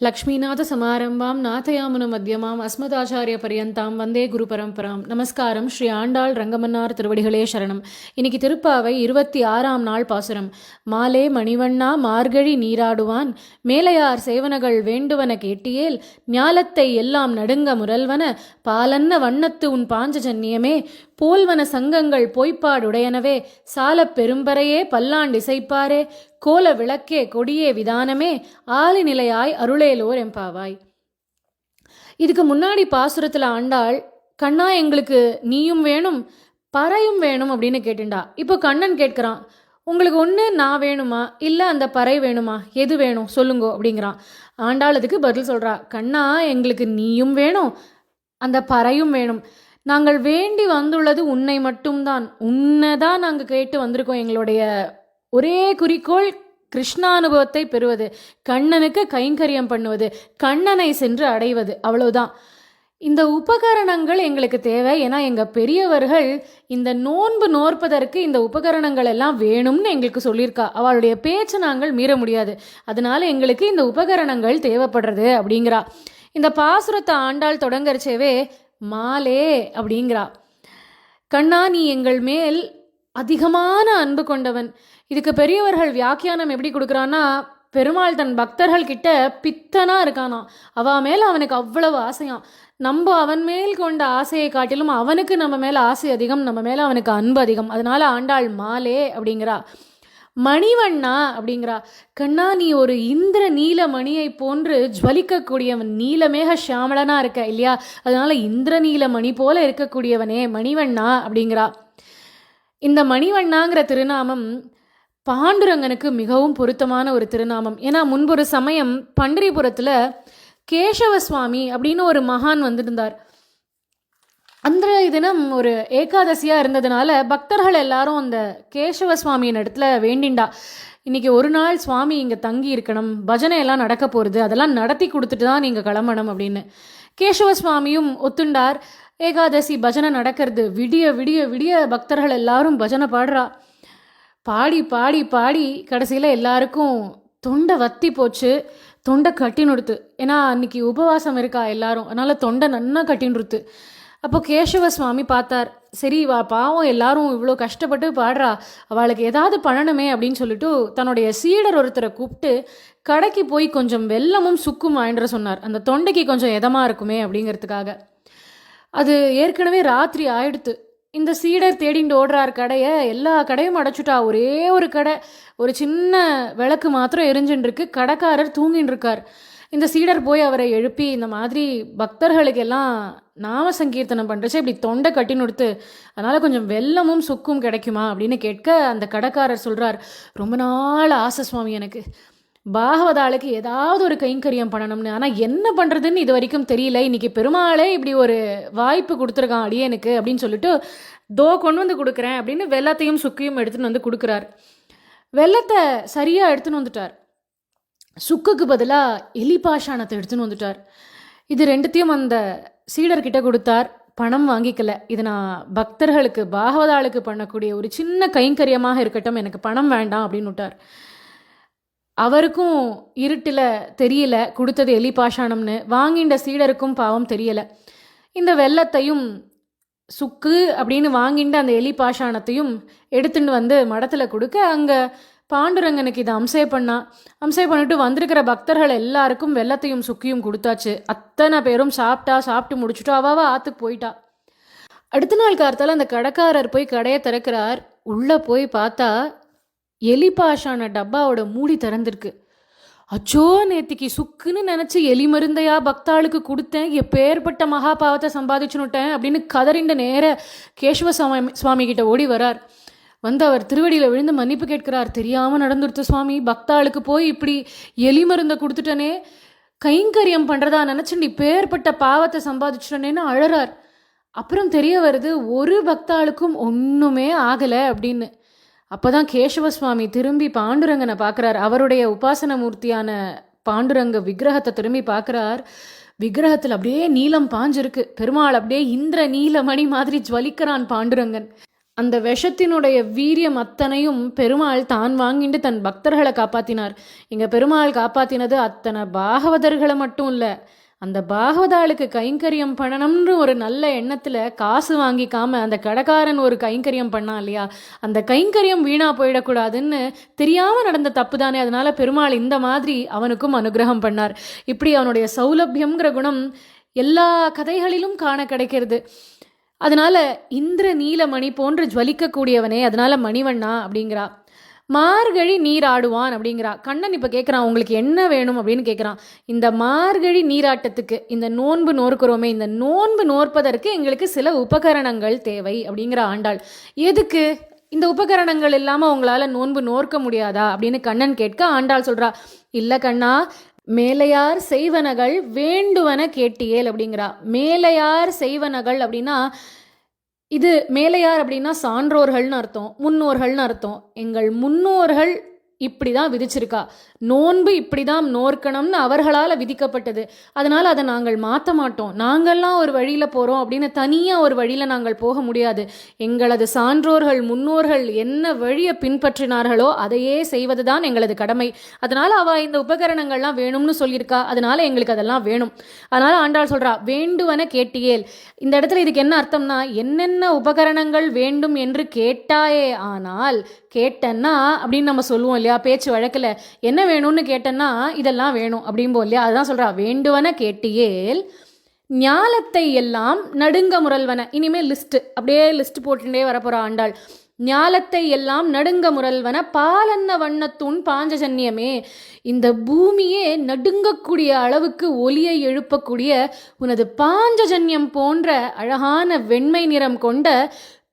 லக்ஷ்மீநாதசமாரம்பாம் நாதயாமுன மத்தியமாம் அஸ்மதாச்சாரிய பரியந்தாம் வந்தே குரு பரம்பராம். நமஸ்காரம். ஸ்ரீ ஆண்டாள் ரங்கமன்னார் திருவடிகளே சரணம். இன்னைக்கு திருப்பாவை 26ஆம் நாள் பாசுரம். மாலே மணிவண்ணா மார்கழி நீராடுவான் மேலையார் சேவனகள் வேண்டுவன கேட்டியேல் ஞாலத்தை எல்லாம் நடுங்க முரல்வன பாலன்ன வண்ணத்து உன் பாஞ்சஜன்யமே போல்வன சங்கங்கள் பொய்ப்பாடுடையனவே சாலப் பெரும்பறையே பல்லாண்டிசைப்பாரே கோல விளக்கே கொடியே விதானமே ஆலி நிலையாய் அருளேலோர் எம்பாவாய். இதுக்கு முன்னாடி பாசுரத்தில் ஆண்டாள் கண்ணா எங்களுக்கு நீயும் வேணும் பறையும் வேணும் அப்படின்னு கேட்டுண்டா. இப்போ கண்ணன் கேட்குறான், உங்களுக்கு ஒன்று நான் வேணுமா இல்லை அந்த பறை வேணுமா, எது வேணும் சொல்லுங்கோ அப்படிங்கிறான். ஆண்டாள் அதுக்கு பதில் சொல்கிறா, கண்ணா எங்களுக்கு நீயும் வேணும் அந்த பறையும் வேணும். நாங்கள் வேண்டி வந்துள்ளது உன்னை மட்டும்தான், உன்னை தான் நாங்கள் கேட்டு வந்திருக்கோம். எங்களுடைய ஒரே குறிக்கோள் கிருஷ்ணானுபவத்தை பெறுவது, கண்ணனுக்கு கைங்கரியம் பண்ணுவது, கண்ணனை சென்று அடைவது, அவ்வளவுதான். இந்த உபகரணங்கள் எங்களுக்கு தேவை. ஏன்னா எங்கள் பெரியவர்கள் இந்த நோன்பு நோற்பதற்கு இந்த உபகரணங்கள் எல்லாம் வேணும்னு எங்களுக்கு சொல்லியிருக்கா. அவளுடைய பேச்சை நாங்கள் மீற முடியாது. அதனால எங்களுக்கு இந்த உபகரணங்கள் தேவைப்படுறது அப்படிங்கிறா. இந்த பாசுரத்தை ஆண்டாள் தொடங்கரிச்சவே மாலே அப்படிங்கிறா. கண்ணா நீ எங்கள் மேல் அதிகமான அன்பு கொண்டவன். இதுக்கு பெரியவர்கள் வியாக்கியானம் எப்படி கொடுக்குறான்னா, பெருமாள் தன் பக்தர்கள் கிட்ட பித்தனா இருக்கானா, அவ மேல அவனுக்கு அவ்வளவு ஆசையாம். நம்ம அவன் மேல் கொண்ட ஆசையை காட்டிலும் அவனுக்கு நம்ம மேல ஆசை அதிகம், நம்ம மேல அவனுக்கு அன்பு அதிகம். அதனால ஆண்டாள் மாலே அப்படிங்கிறா. மணிவண்ணா அப்படிங்கிறா. கண்ணா நீ ஒரு இந்திர நீல மணியை போன்று ஜுவலிக்கக்கூடியவன், நீலமேக ஷியாமளனா இருக்க இல்லையா, அதனால இந்திர நீல மணி போல இருக்கக்கூடியவனே மணிவண்ணா அப்படிங்கிறா. இந்த மணிவண்ணாங்கிற திருநாமம் பாண்டுரங்கனுக்கு மிகவும் பொருத்தமான ஒரு திருநாமம். ஏன்னா முன்பொரு சமயம் பண்டரிபுரத்தில் கேசவ சுவாமி அப்படின்னு ஒரு மகான் வந்திருந்தார். அன்றைய தினம் ஒரு ஏகாதசியாக இருந்ததுனால பக்தர்கள் எல்லாரும் அந்த கேசவ சுவாமியின் இடத்துல வேண்டிண்டா, இன்னைக்கு ஒரு நாள் சுவாமி இங்கே தங்கி இருக்கணும், பஜனை எல்லாம் நடக்க போகிறது, அதெல்லாம் நடத்தி கொடுத்துட்டு தான் நீங்கள் கிளம்பணும் அப்படின்னு. கேசவ சுவாமியும் ஒத்துண்டார். ஏகாதசி பஜனை நடக்கிறது. விடிய விடிய விடிய பக்தர்கள் எல்லாரும் பஜனை பாடுறா. பாடி பாடி பாடி கடைசியில் எல்லாருக்கும் தொண்டை வத்தி போச்சு, தொண்டை கட்டினுடுத்து. ஏன்னா அன்னைக்கு உபவாசம் இருக்கா எல்லாரும், அதனால் தொண்டை நன்னா கட்டினுடுத்து. அப்போ கேசவ சுவாமி பார்த்தார், சரி வா பாவம் எல்லாரும் இவ்வளோ கஷ்டப்பட்டு பாடுறா, அவளுக்கு ஏதாவது பண்ணணுமே அப்படின்னு சொல்லிட்டு தன்னுடைய சீடர் ஒருத்தரை கூப்பிட்டு கடைக்கு போய் கொஞ்சம் வெல்லமும் சுக்கும் வாங்கிற சொன்னார். அந்த தொண்டைக்கு கொஞ்சம் எதமாக இருக்குமே அப்படிங்கிறதுக்காக. அது ஏற்கனவே ராத்திரி ஆயிடுத்து. இந்த சீடர் தேடிண்டு ஓடுறார் கடையை. எல்லா கடையும் அடைச்சுட்டா. ஒரே ஒரு கடை, ஒரு சின்ன விளக்கு மாத்திரம் எரிஞ்சுட்டு கடைக்காரர் தூங்கின்னு இருக்கார். இந்த சீடர் போய் அவரை எழுப்பி, இந்த மாதிரி பக்தர்களுக்கெல்லாம் நாம சங்கீர்த்தனம் பண்ணுறச்சு இப்படி தொண்டை கட்டி நொடுத்து, அதனால் கொஞ்சம் வெல்லமும் சுக்கும் கிடைக்குமா அப்படின்னு கேட்க அந்த கடைக்காரர் சொல்கிறார், ரொம்ப நாள் ஆசை சுவாமி எனக்கு பாகவதாளுக்கு ஏதாவது ஒரு கைங்கரியம் பண்ணணும்னு, ஆனால் என்ன பண்ணுறதுன்னு இது வரைக்கும் தெரியல, இன்னைக்கு பெருமாளே இப்படி ஒரு வாய்ப்பு கொடுத்துருக்கான் அடியனுக்கு அப்படின்னு சொல்லிட்டு கொண்டு வந்து கொடுக்குறேன் அப்படின்னு வெள்ளத்தையும் சுக்கையும் எடுத்துன்னு வந்து கொடுக்குறார். வெள்ளத்தை சரியாக எடுத்துன்னு வந்துட்டார். சுக்குக்கு பதிலாக எலி பாஷாணத்தை எடுத்துன்னு வந்துட்டார். இது ரெண்டுத்தையும் அந்த சீடர்கிட்ட கொடுத்தார். பணம் வாங்கிக்கல. இது நான் பக்தர்களுக்கு பாகவதாளுக்கு பண்ணக்கூடிய ஒரு சின்ன கைங்கரியமாக இருக்கட்டும், எனக்கு பணம் வேண்டாம் அப்படின்னு விட்டார். அவருக்கும் இருட்டில் தெரியல கொடுத்தது எலி பாஷாணம்னு, வாங்கின்ற சீடருக்கும் பாவம் தெரியலை. இந்த வெள்ளத்தையும் சுக்கு அப்படின்னு வாங்கிட்டு அந்த எலி பாஷாணத்தையும் எடுத்துட்டு வந்து மடத்தில் கொடுக்க, அங்கே பாண்டுரங்கனுக்கு இதை அம்சை பண்ணிட்டு வந்திருக்கிற பக்தர்கள் எல்லாருக்கும் வெள்ளத்தையும் சுக்கியும் கொடுத்தாச்சு. அத்தனை பேரும் சாப்பிட்டு முடிச்சுட்டா அவ ஆற்றுக்கு போயிட்டா. அடுத்த நாள் காலத்தால் அந்த கடைக்காரர் போய் கடையை திறக்கிறார். உள்ளே போய் பார்த்தா எலி பாஷான டப்பாவோட மூடி திறந்திருக்கு. அச்சோ, நேத்திக்கு சுக்குன்னு நினச்சி எலி மருந்தையா பக்தாளுக்கு கொடுத்தேன், எப்பேற்பட்ட மகாபாவத்தை சம்பாதிச்சுனுட்டேன் அப்படின்னு கதறிண்ட நேர கேசவ சுவாமி கிட்ட ஓடி வரார். வந்து அவர் திருவடியில் விழுந்து மன்னிப்பு கேட்கிறார். தெரியாமல் நடந்துடுத்து சுவாமி, பக்தாளுக்கு போய் இப்படி எலி மருந்தை கொடுத்துட்டனே, கைங்கரியம் பண்ணுறதா நினச்சிண்டு இப்பேற்பட்ட பாவத்தை சம்பாதிச்சுட்டனேன்னு அழறார். அப்புறம் தெரிய வருது ஒரு பக்தாளுக்கும் ஒன்றுமே ஆகலை அப்படின்னு. அப்போ தான் கேசவ சுவாமி திரும்பி பாண்டுரங்கனை பார்க்குறார். அவருடைய உபாசன மூர்த்தியான பாண்டுரங்க விக்கிரகத்தை திரும்பி பார்க்குறார். விக்கிரகத்தில் அப்படியே நீலம் பாஞ்சிருக்கு. பெருமாள் அப்படியே இந்திர நீலமணி மாதிரி ஜுவலிக்கிறான் பாண்டுரங்கன். அந்த விஷத்தினுடைய வீரியம் அத்தனையும் பெருமாள் தான் வாங்கிட்டு தன் பக்தர்களை காப்பாற்றினார். இங்கே பெருமாள் காப்பாற்றினது அத்தனை பாகவதர்களை மட்டும் இல்லை, அந்த பாகவதாளுக்கு கைங்கரியம் பண்ணணும்னு ஒரு நல்ல எண்ணத்தில் காசு வாங்கிக்காம அந்த கடைக்காரன் ஒரு கைங்கரியம் பண்ணான் இல்லையா, அந்த கைங்கரியம் வீணாக போயிடக்கூடாதுன்னு தெரியாமல் நடந்த தப்பு தானே. அதனால பெருமாள் இந்த மாதிரி அவனுக்கும் அனுகிரகம் பண்ணார். இப்படி அவனுடைய சௌலபியம்ங்கிற குணம் எல்லா கதைகளிலும் காண கிடைக்கிறது. அதனால இந்திர நீலமணி போன்று ஜுவலிக்கக்கூடியவனே, அதனால மணிவண்ணா அப்படிங்கிறா. மார்கழி நீராடுவான் அப்படிங்கிறா. கண்ணன் இப்போ கேட்குறான், உங்களுக்கு என்ன வேணும் அப்படின்னு கேட்குறான். இந்த மார்கழி நீராட்டத்துக்கு இந்த நோன்பு நோர்க்கிறோமே, இந்த நோன்பு நோற்பதற்கு எங்களுக்கு சில உபகரணங்கள் தேவை அப்படிங்கிற ஆண்டாள். எதுக்கு இந்த உபகரணங்கள் இல்லாமல் உங்களால் நோன்பு நோர்க்க முடியாதா அப்படின்னு கண்ணன் கேட்க ஆண்டாள் சொல்கிறா, இல்லை கண்ணா, மேலையார் செய்வனகள் வேண்டுவன கேட்டியேல் அப்படிங்கிறா. மேலையார் செய்வனகள் அப்படின்னா, இது மேலையார் அப்படின்னா சான்றோர்கள்னு அர்த்தம், முன்னோர்கள்னு அர்த்தம். எங்கள் முன்னோர்கள் இப்படி தான் விதிச்சிருக்கா, நோன்பு இப்படி தான் நோர்க்கணும்னு அவர்களால் விதிக்கப்பட்டது. அதனால் அதை நாங்கள் மாற்ற மாட்டோம். நாங்கள்லாம் ஒரு வழியில் போகிறோம் அப்படின்னு தனியாக ஒரு வழியில் நாங்கள் போக முடியாது. எங்களது சான்றோர்கள் முன்னோர்கள் என்ன வழியை பின்பற்றினார்களோ அதையே செய்வது தான் எங்களது கடமை. அதனால் அவள் இந்த உபகரணங்கள்லாம் வேணும்னு சொல்லியிருக்கா, அதனால் எங்களுக்கு அதெல்லாம் வேணும். அதனால் ஆண்டாள் சொல்கிறா, வேண்டுவன கேட்டியேல். இந்த இடத்துல இதுக்கு என்ன அர்த்தம்னா, என்னென்ன உபகரணங்கள் வேண்டும் என்று கேட்டாயே, ஆனால் கேட்டன்னா அப்படின்னு நம்ம சொல்லுவோம் இல்லையா பேச்சு வழக்கில், என்ன வேணும்னு கேட்டன்னா இதெல்லாம் வேணும் அப்படிம்போம் இல்லையா. அதுதான் சொல்கிறா, வேண்டுவன கேட்டியேல் ஞாலத்தை எல்லாம் நடுங்க முரல்வன. இனிமேல் லிஸ்ட்டு அப்படியே லிஸ்ட் போட்டுட்டே வரப்போகிற ஆண்டாள். ஞாலத்தை எல்லாம் நடுங்க முரல்வன பாலன்ன வண்ணத்தூண் பாஞ்சஜன்யமே. இந்த பூமியே நடுங்கக்கூடிய அளவுக்கு ஒலியை எழுப்பக்கூடிய உனது பாஞ்சஜன்யம் போன்ற அழகான வெண்மை நிறம் கொண்ட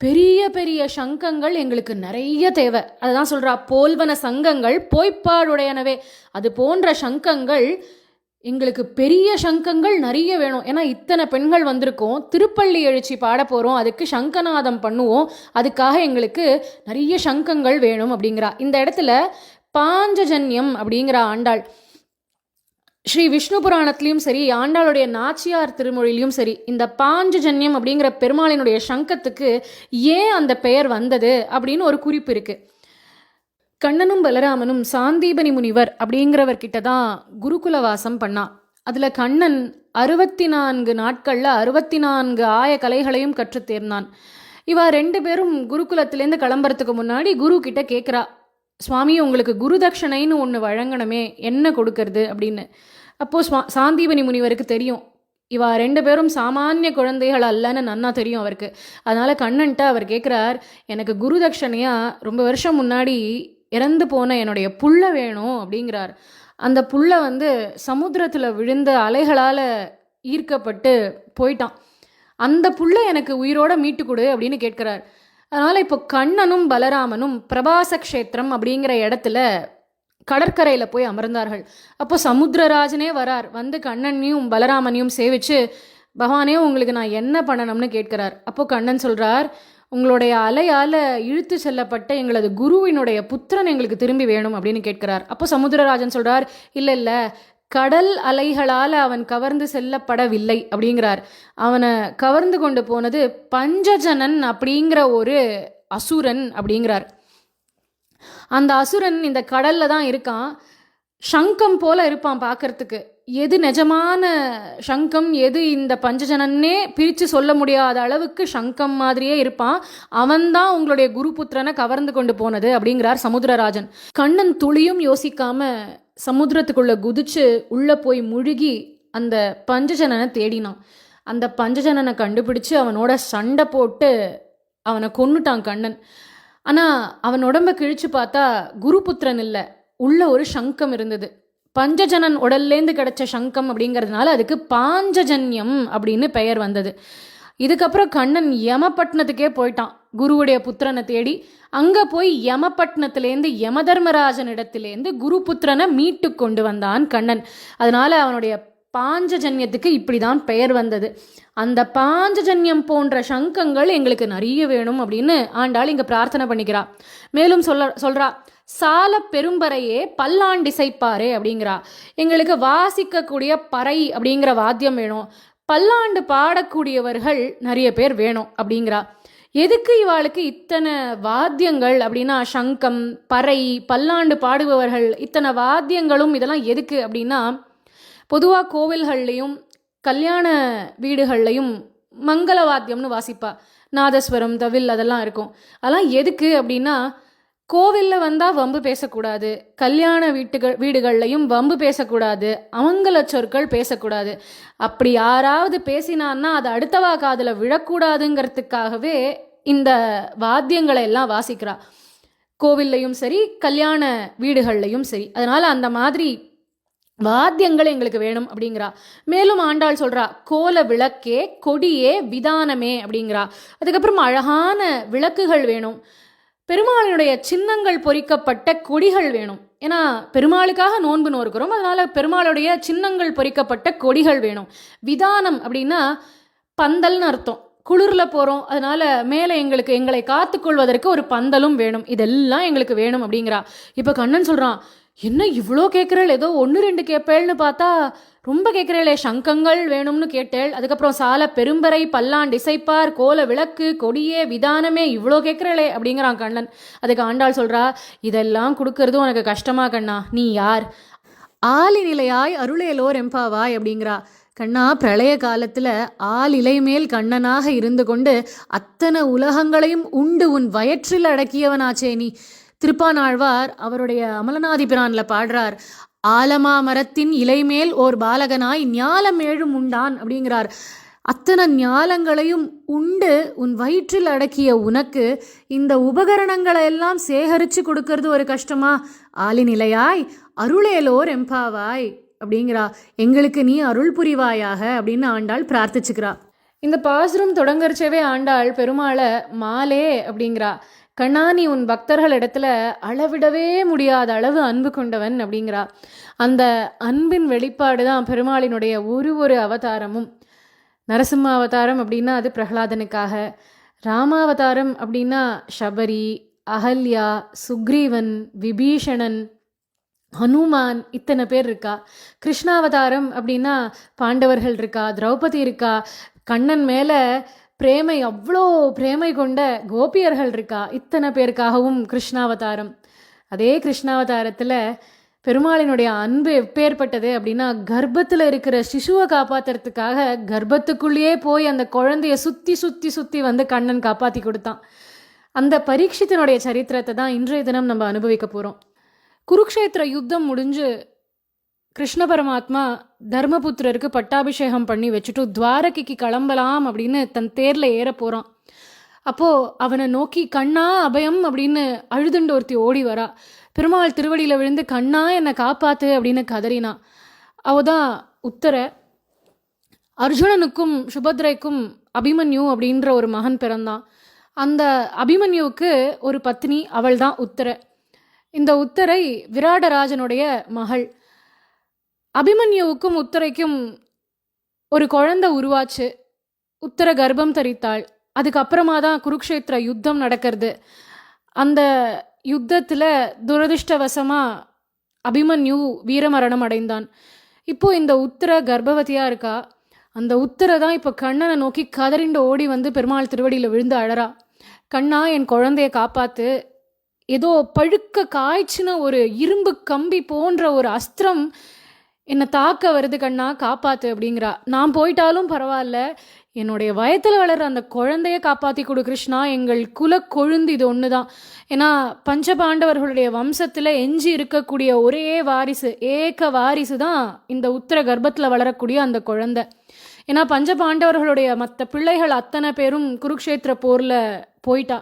பெரிய பெரிய சங்கங்கள் எங்களுக்கு நிறைய தேவை. அதுதான் சொல்கிறா, போல்வன சங்கங்கள் போய்ப்பாடுடையனவே. அது போன்ற சங்கங்கள் எங்களுக்கு, பெரிய சங்கங்கள் நிறைய வேணும். ஏன்னா இத்தனை பெண்கள் வந்திருக்கோம், திருப்பள்ளி எழுச்சி பாட போகிறோம், அதுக்கு சங்கநாதம் பண்ணுவோம், அதுக்காக எங்களுக்கு நிறைய சங்கங்கள் வேணும் அப்படிங்கிறா. இந்த இடத்துல பாஞ்சஜன்யம் அப்படிங்கிற ஆண்டாள் ஸ்ரீ விஷ்ணு புராணத்திலையும் சரி, ஆண்டாளுடைய நாச்சியார் திருமொழியிலையும் சரி, இந்த பாஞ்சஜன்யம் அப்படிங்கிற பெருமாளினுடைய சங்கத்துக்கு ஏன் அந்த பெயர் வந்தது அப்படின்னு ஒரு குறிப்பு இருக்குது. கண்ணனும் பலராமனும் சாந்தீபனி முனிவர் அப்படிங்கிறவர்கிட்ட தான் குருகுலவாசம் பண்ணான். அதில் கண்ணன் 64 நாட்களில் 64 ஆய கலைகளையும் கற்று தேர்ந்தான். இவா 2 பேரும் குருகுலத்திலேருந்து கிளம்புறதுக்கு முன்னாடி குரு கிட்ட கேட்குறா, சுவாமி உங்களுக்கு குருதட்சணைன்னு ஒன்று வழங்கணுமே, என்ன கொடுக்கறது அப்படின்னு. அப்போது சாந்தீபனி முனிவருக்கு தெரியும், இவா 2 பேரும் சாமானிய குழந்தைகள் அல்லன்னு நன்னா தெரியும் அவருக்கு. அதனால் கண்ணன்ட்ட அவர் கேட்குறார், எனக்கு குருதட்சணையாக ரொம்ப வருஷம் முன்னாடி இறந்து போன என்னுடைய புள்ள வேணும் அப்படிங்கிறார். அந்த புள்ள சமுத்திரத்தில் விழுந்த அலைகளால் ஈர்க்கப்பட்டு போயிட்டான், அந்த புள்ள எனக்கு உயிரோட மீட்டு கொடு அப்படின்னு கேட்குறார். அதனால் இப்போ கண்ணனும் பலராமனும் பிரபாச க்ஷேத்திரம் அப்படிங்கிற இடத்துல கடற்கரையில் போய் அமர்ந்தார்கள். அப்போ சமுத்திரராஜனே வரார், கண்ணனையும் பலராமனையும் சேவிச்சு, பகவானே உங்களுக்கு நான் என்ன பண்ணணும்னு கேட்கிறார். அப்போது கண்ணன் சொல்கிறார், உங்களுடைய அலையால் இழுத்து செல்லப்பட்ட எங்களது குருவினுடைய புத்திரன் எங்களுக்கு திரும்பி வேணும் அப்படின்னு கேட்கிறார். அப்போ சமுத்திரராஜன் சொல்கிறார், இல்லை இல்லை, கடல் அலைகளால் அவன் கவர்ந்து செல்லப்படவில்லை அப்படிங்கிறார். அவனை கவர்ந்து கொண்டு போனது பஞ்சஜனன் அப்படிங்கிற ஒரு அசுரன் அப்படிங்கிறார். அந்த அசுரன் இந்த கடல்ல தான் இருக்கான், சங்கம் போல இருப்பான் பார்க்கறதுக்கு. எது நிஜமான சங்கம், எது இந்த பஞ்சஜனன்னே பிரித்து சொல்ல முடியாத அளவுக்கு சங்கம் மாதிரியே இருப்பான். அவன்தான் உங்களுடைய குருபுத்திரனை கவர்ந்து கொண்டு போனது அப்படிங்கிறார் சமுத்திரராஜன். கண்ணன் துளியும் யோசிக்காம சமுத்திரத்துக்குள்ளே குதிச்சு உள்ளே போய் முழுகி அந்த பஞ்சஜனனை தேடினான். அந்த பஞ்சஜனனை கண்டுபிடிச்சு அவனோட சண்டை போட்டு அவனை கொன்னுட்டான் கண்ணன். ஆனால் அவன் உடம்பை கிழிச்சு பார்த்தா குருபுத்திரன் இல்லை, உள்ள ஒரு சங்கம் இருந்தது. பஞ்சஜனன் உடல்லேருந்து கிடைச்ச சங்கம் அப்படிங்கிறதுனால அதுக்கு பாஞ்சஜன்யம் அப்படின்னு பெயர் வந்தது. இதுக்கப்புறம் கண்ணன் யமபட்னத்துக்கே போயிட்டான் குருவுடைய புத்திரனை தேடி. அங்கே போய் யமபட்னத்திலேருந்து யமதர்மராஜனிடத்திலேருந்து குருபுத்திரனை மீட்டு கொண்டு வந்தான் கண்ணன். அதனால அவனுடைய பாஞ்சஜன்யத்துக்கு இப்படி தான் பெயர் வந்தது. அந்த பாஞ்சஜன்யம் போன்ற சங்கங்கள் எங்களுக்கு நிறைய வேணும் அப்படின்னு ஆண்டாள் இங்கே பிரார்த்தனை பண்ணிக்கிறா. மேலும் சொல்றா, சால பெரும்பறையே பல்லாண்டிசைப்பாரே அப்படிங்கிறா. எங்களுக்கு வாசிக்கக்கூடிய பறை அப்படிங்கிற வாத்தியம் வேணும், பல்லாண்டு பாடக்கூடியவர்கள் நிறைய பேர் வேணும் அப்படிங்கிறா. எதுக்கு இவாளுக்கு இத்தனை வாத்தியங்கள் அப்படின்னா, சங்கம், பறை, பல்லாண்டு பாடுபவர்கள், இத்தனை வாத்தியங்களும் இதெல்லாம் எதுக்கு அப்படின்னா, பொதுவாக கோவில்கள்லையும் கல்யாண வீடுகள்லையும் மங்கள வாத்தியம்னு வாசிப்பா. நாதஸ்வரம், தவில் அதெல்லாம் இருக்கும். அதெல்லாம் எதுக்கு அப்படின்னா, கோவிலில் வந்தால் வம்பு பேசக்கூடாது, கல்யாண வீடுகள்லையும் வம்பு பேசக்கூடாது, அமங்கல சொற்கள் பேசக்கூடாது. அப்படி யாராவது பேசினான்னா அது அடுத்தவா காதில் விழக்கூடாதுங்கிறதுக்காகவே இந்த வாத்தியங்களை எல்லாம் வாசிக்கிறா. கோவில்லையும் சரி, கல்யாண வீடுகள்லையும் சரி. அதனால் அந்த மாதிரி வாத்தியங்கள் எங்களுக்கு வேணும் அப்படிங்கிறா. மேலும் ஆண்டாள் சொல்கிறா, கோல விளக்கே கொடியே விதானமே அப்படிங்கிறா. அதுக்கப்புறம் அழகான விளக்குகள் வேணும், பெருமாளினுடைய சின்னங்கள் பொறிக்கப்பட்ட கொடிகள் வேணும். ஏன்னா பெருமாளுக்காக நோன்பு நோக்கிறோம், அதனால் பெருமாளுடைய சின்னங்கள் பொறிக்கப்பட்ட கொடிகள் வேணும். விதானம் அப்படின்னா பந்தல்னு அர்த்தம். குளிரில் போகிறோம், அதனால் மேலே எங்களை காத்துக்கொள்வதற்கு ஒரு பந்தலும் வேணும். இதெல்லாம் எங்களுக்கு வேணும் அப்படிங்கிறா. இப்போ கண்ணன் சொல்கிறான், என்ன இவ்வளோ கேட்குறேள், ஏதோ 1-2 கேட்பேள்னு பார்த்தா ரொம்ப கேட்குறேளே. சங்கங்கள் வேணும்னு கேட்டேள், அதுக்கப்புறம் சால பெரும்பறை, பல்லாண்டு இசைப்பார், கோல விளக்கு, கொடியே விதானமே, இவ்வளோ கேட்குறேளே அப்படிங்கிறான் கண்ணன். அதுக்கு ஆண்டாள் சொல்கிறா, இதெல்லாம் கொடுக்கறதும் உனக்கு கஷ்டமா கண்ணா, நீ யார்? ஆலி நிலையாய் அருளேலோர் எம்பாவாய் அப்படிங்கிறா. கண்ணா, பிரளய காலத்தில் ஆளிலை மேல் கண்ணனாக இருந்து கொண்டு அத்தனை உலகங்களையும் உண்டு உன் வயிற்றில் அடக்கியவனாச்சே நீ. திருப்பானாழ்வார் அவருடைய அமலநாதி பிரானில் பாடுறார், ஆலமா மரத்தின் இலைமேல் ஓர் பாலகனாய் ஞாலம் 7 உண்டான் அப்படிங்கிறார். அத்தனை ஞாலங்களையும் உண்டு உன் வயிற்றில் அடக்கிய உனக்கு இந்த உபகரணங்களை எல்லாம் சேகரித்து கொடுக்கறது ஒரு கஷ்டமா? ஆலிநிலையாய் அருளேலோர் எம்பாவாய் அப்படிங்கிறா. எங்களுக்கு நீ அருள் புரிவாயாக அப்படின்னு ஆண்டாள் பிரார்த்திச்சுக்கிறா. இந்த பாசுரம் தொடங்கரிச்சவே ஆண்டாள் பெருமாளை மாலே அப்படிங்கிறா. கண்ணா, நீ உன் பக்தர்கள் இடத்துல அளவிடவே முடியாத அளவு அன்பு கொண்டவன் அப்படிங்கிறா. அந்த அன்பின் வெளிப்பாடு தான் பெருமாளினுடைய ஒரு அவதாரமும். நரசிம்ம அவதாரம் அப்படின்னா அது பிரகலாதனுக்காக, ராமாவதாரம் அப்படின்னா சபரி, அகல்யா, சுக்ரீவன், விபீஷணன், ஹனுமான், இத்தனை பேர் இருக்கா. கிருஷ்ணாவதாரம் அப்படின்னா பாண்டவர்கள் இருக்கா, திரௌபதி இருக்கா, கண்ணன் மேலே பிரேமை, அவ்வளோ பிரேமை கொண்ட கோபியர்கள் இருக்கா. இத்தனை பேருக்காகவும் கிருஷ்ணாவதாரம். அதே கிருஷ்ணாவதாரத்தில் பெருமாளினுடைய அன்பு எப்பேற்பட்டது அப்படின்னா, கர்ப்பத்தில் இருக்கிற சிசுவை காப்பாற்றுறதுக்காக கர்ப்பத்துக்குள்ளேயே போய் அந்த குழந்தைய சுற்றி வந்து கண்ணன் காப்பாற்றி கொடுத்தான். அந்த பரீட்சித்தினுடைய சரித்திரத்தை தான் இன்றைய தினம் நம்ம அனுபவிக்க போகிறோம். குருக்ஷேத்திர யுத்தம் முடிஞ்சு கிருஷ்ண பரமாத்மா தர்மபுத்திரருக்கு பட்டாபிஷேகம் பண்ணி வச்சுட்டு துவாரகைக்கு கிளம்பலாம் அப்படின்னு தன் தேரில் ஏற போகிறான். அப்போது அவனை நோக்கி கண்ணா அபயம் அப்படின்னு அழுதுண்டு ஒருத்தி ஓடி வரா. பெருமாள் திருவடியில் விழுந்து கண்ணா என்னை காப்பாத்து அப்படின்னு கதறினா. அவதான் உத்தர. அர்ஜுனனுக்கும் சுபத்ரைக்கும் அபிமன்யு அப்படின்ற ஒரு மகன் பிறந்தான். அந்த அபிமன்யுவுக்கு ஒரு பத்னி, அவள் தான் உத்தர. இந்த உத்தரை விராடராஜனுடைய மகள். அபிமன்யுவுக்கும் உத்தரைக்கும் ஒரு குழந்தை உருவாச்சு. உத்தர கர்ப்பம் தரித்தாள். அதுக்கப்புறமா தான் குருக்ஷேத்திர யுத்தம் நடக்கிறது. அந்த யுத்தத்தில் துரதிருஷ்டவசமாக அபிமன்யு வீரமரணம் அடைந்தான். இப்போ இந்த உத்தர கர்ப்பவதியாக இருக்கா. அந்த உத்தரை தான் இப்போ கண்ணனை நோக்கி கதறிண்டு ஓடி வந்து பெருமாள் திருவடியில் விழுந்து அழறா. கண்ணா, என் குழந்தைய காப்பாத்து, ஏதோ பழுக்க காய்ச்சின ஒரு இரும்பு கம்பி போன்ற ஒரு அஸ்திரம் என்னை தாக்க வருது கண்ணா, காப்பாத்து அப்படிங்கிறா. நான் போயிட்டாலும் பரவாயில்ல, என்னுடைய வயத்தில் வளர்ற அந்த குழந்தைய காப்பாற்றி கொடு கிருஷ்ணா, எங்கள் குல கொழுந்து இது ஒன்று தான். ஏன்னா பஞ்சபாண்டவர்களுடைய வம்சத்தில் எஞ்சி இருக்கக்கூடிய ஒரே வாரிசு, ஏக வாரிசு தான் இந்த உத்தர கர்ப்பத்தில் வளரக்கூடிய அந்த குழந்தை. ஏன்னா பஞ்சபாண்டவர்களுடைய மற்ற பிள்ளைகள் அத்தனை பேரும் குருக்ஷேத்திர போரில் போயிட்டா.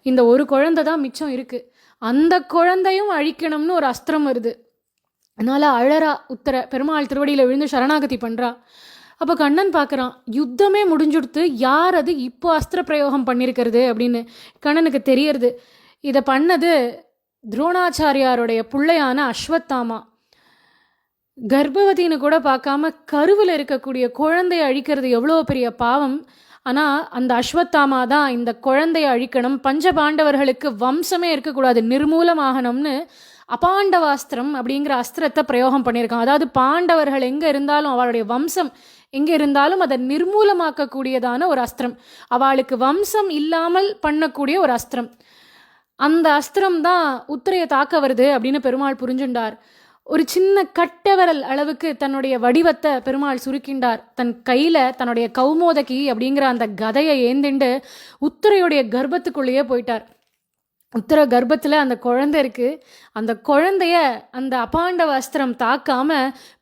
இந்த ஒரு குழந்தை தான் மிச்சம் இருக்குது. அந்த குழந்தையும் அழிக்கணும்னு ஒரு அஸ்திரம் வருது. அதனால் அழறா உத்தர. பெருமாள் திருவடியில் விழுந்து சரணாகதி பண்ணுறா. அப்போ கண்ணன் பார்க்குறான், யுத்தமே முடிஞ்சுடுத்து, யார் அது இப்போ அஸ்திர பிரயோகம் பண்ணியிருக்கிறது அப்படின்னு கண்ணனுக்கு தெரியறது. இதை பண்ணது துரோணாச்சாரியாருடைய பிள்ளையான அஸ்வத்தாமா. கர்ப்பவதின்னு கூட பார்க்காம கருவில் இருக்கக்கூடிய குழந்தையை அழிக்கிறது எவ்வளோ பெரிய பாவம். ஆனால் அந்த அஸ்வத்தாமா தான் இந்த குழந்தையை அழிக்கணும், பஞ்சபாண்டவர்களுக்கு வம்சமே இருக்கக்கூடாது, நிர்மூலமாகணும்னு அபாண்டவாஸ்திரம் அப்படிங்கிற அஸ்திரத்தை பிரயோகம் பண்ணியிருக்கான். அதாவது பாண்டவர்கள் எங்கே இருந்தாலும் அவருடைய வம்சம் எங்கே இருந்தாலும் அதை நிர்மூலமாக்கக்கூடியதான ஒரு அஸ்திரம், அவளுக்கு வம்சம் இல்லாமல் பண்ணக்கூடிய ஒரு அஸ்திரம். அந்த அஸ்திரம் தான் உத்தரையை தாக்க வருது அப்படின்னு பெருமாள் புரிஞ்சுண்டார். ஒரு சின்ன கட்டவிரல் அளவுக்கு தன்னுடைய வடிவத்தை பெருமாள் சுருக்கின்றார். தன் கையில் தன்னுடைய கௌமோதகி அப்படிங்கிற அந்த கதையை ஏந்திண்டு உத்தரையுடைய கர்ப்பத்துக்குள்ளேயே போயிட்டார். உத்தர கர்ப்பத்தில் அந்த குழந்தை இருக்குது. அந்த குழந்தைய அந்த அபாண்டவ அஸ்திரம் தாக்காம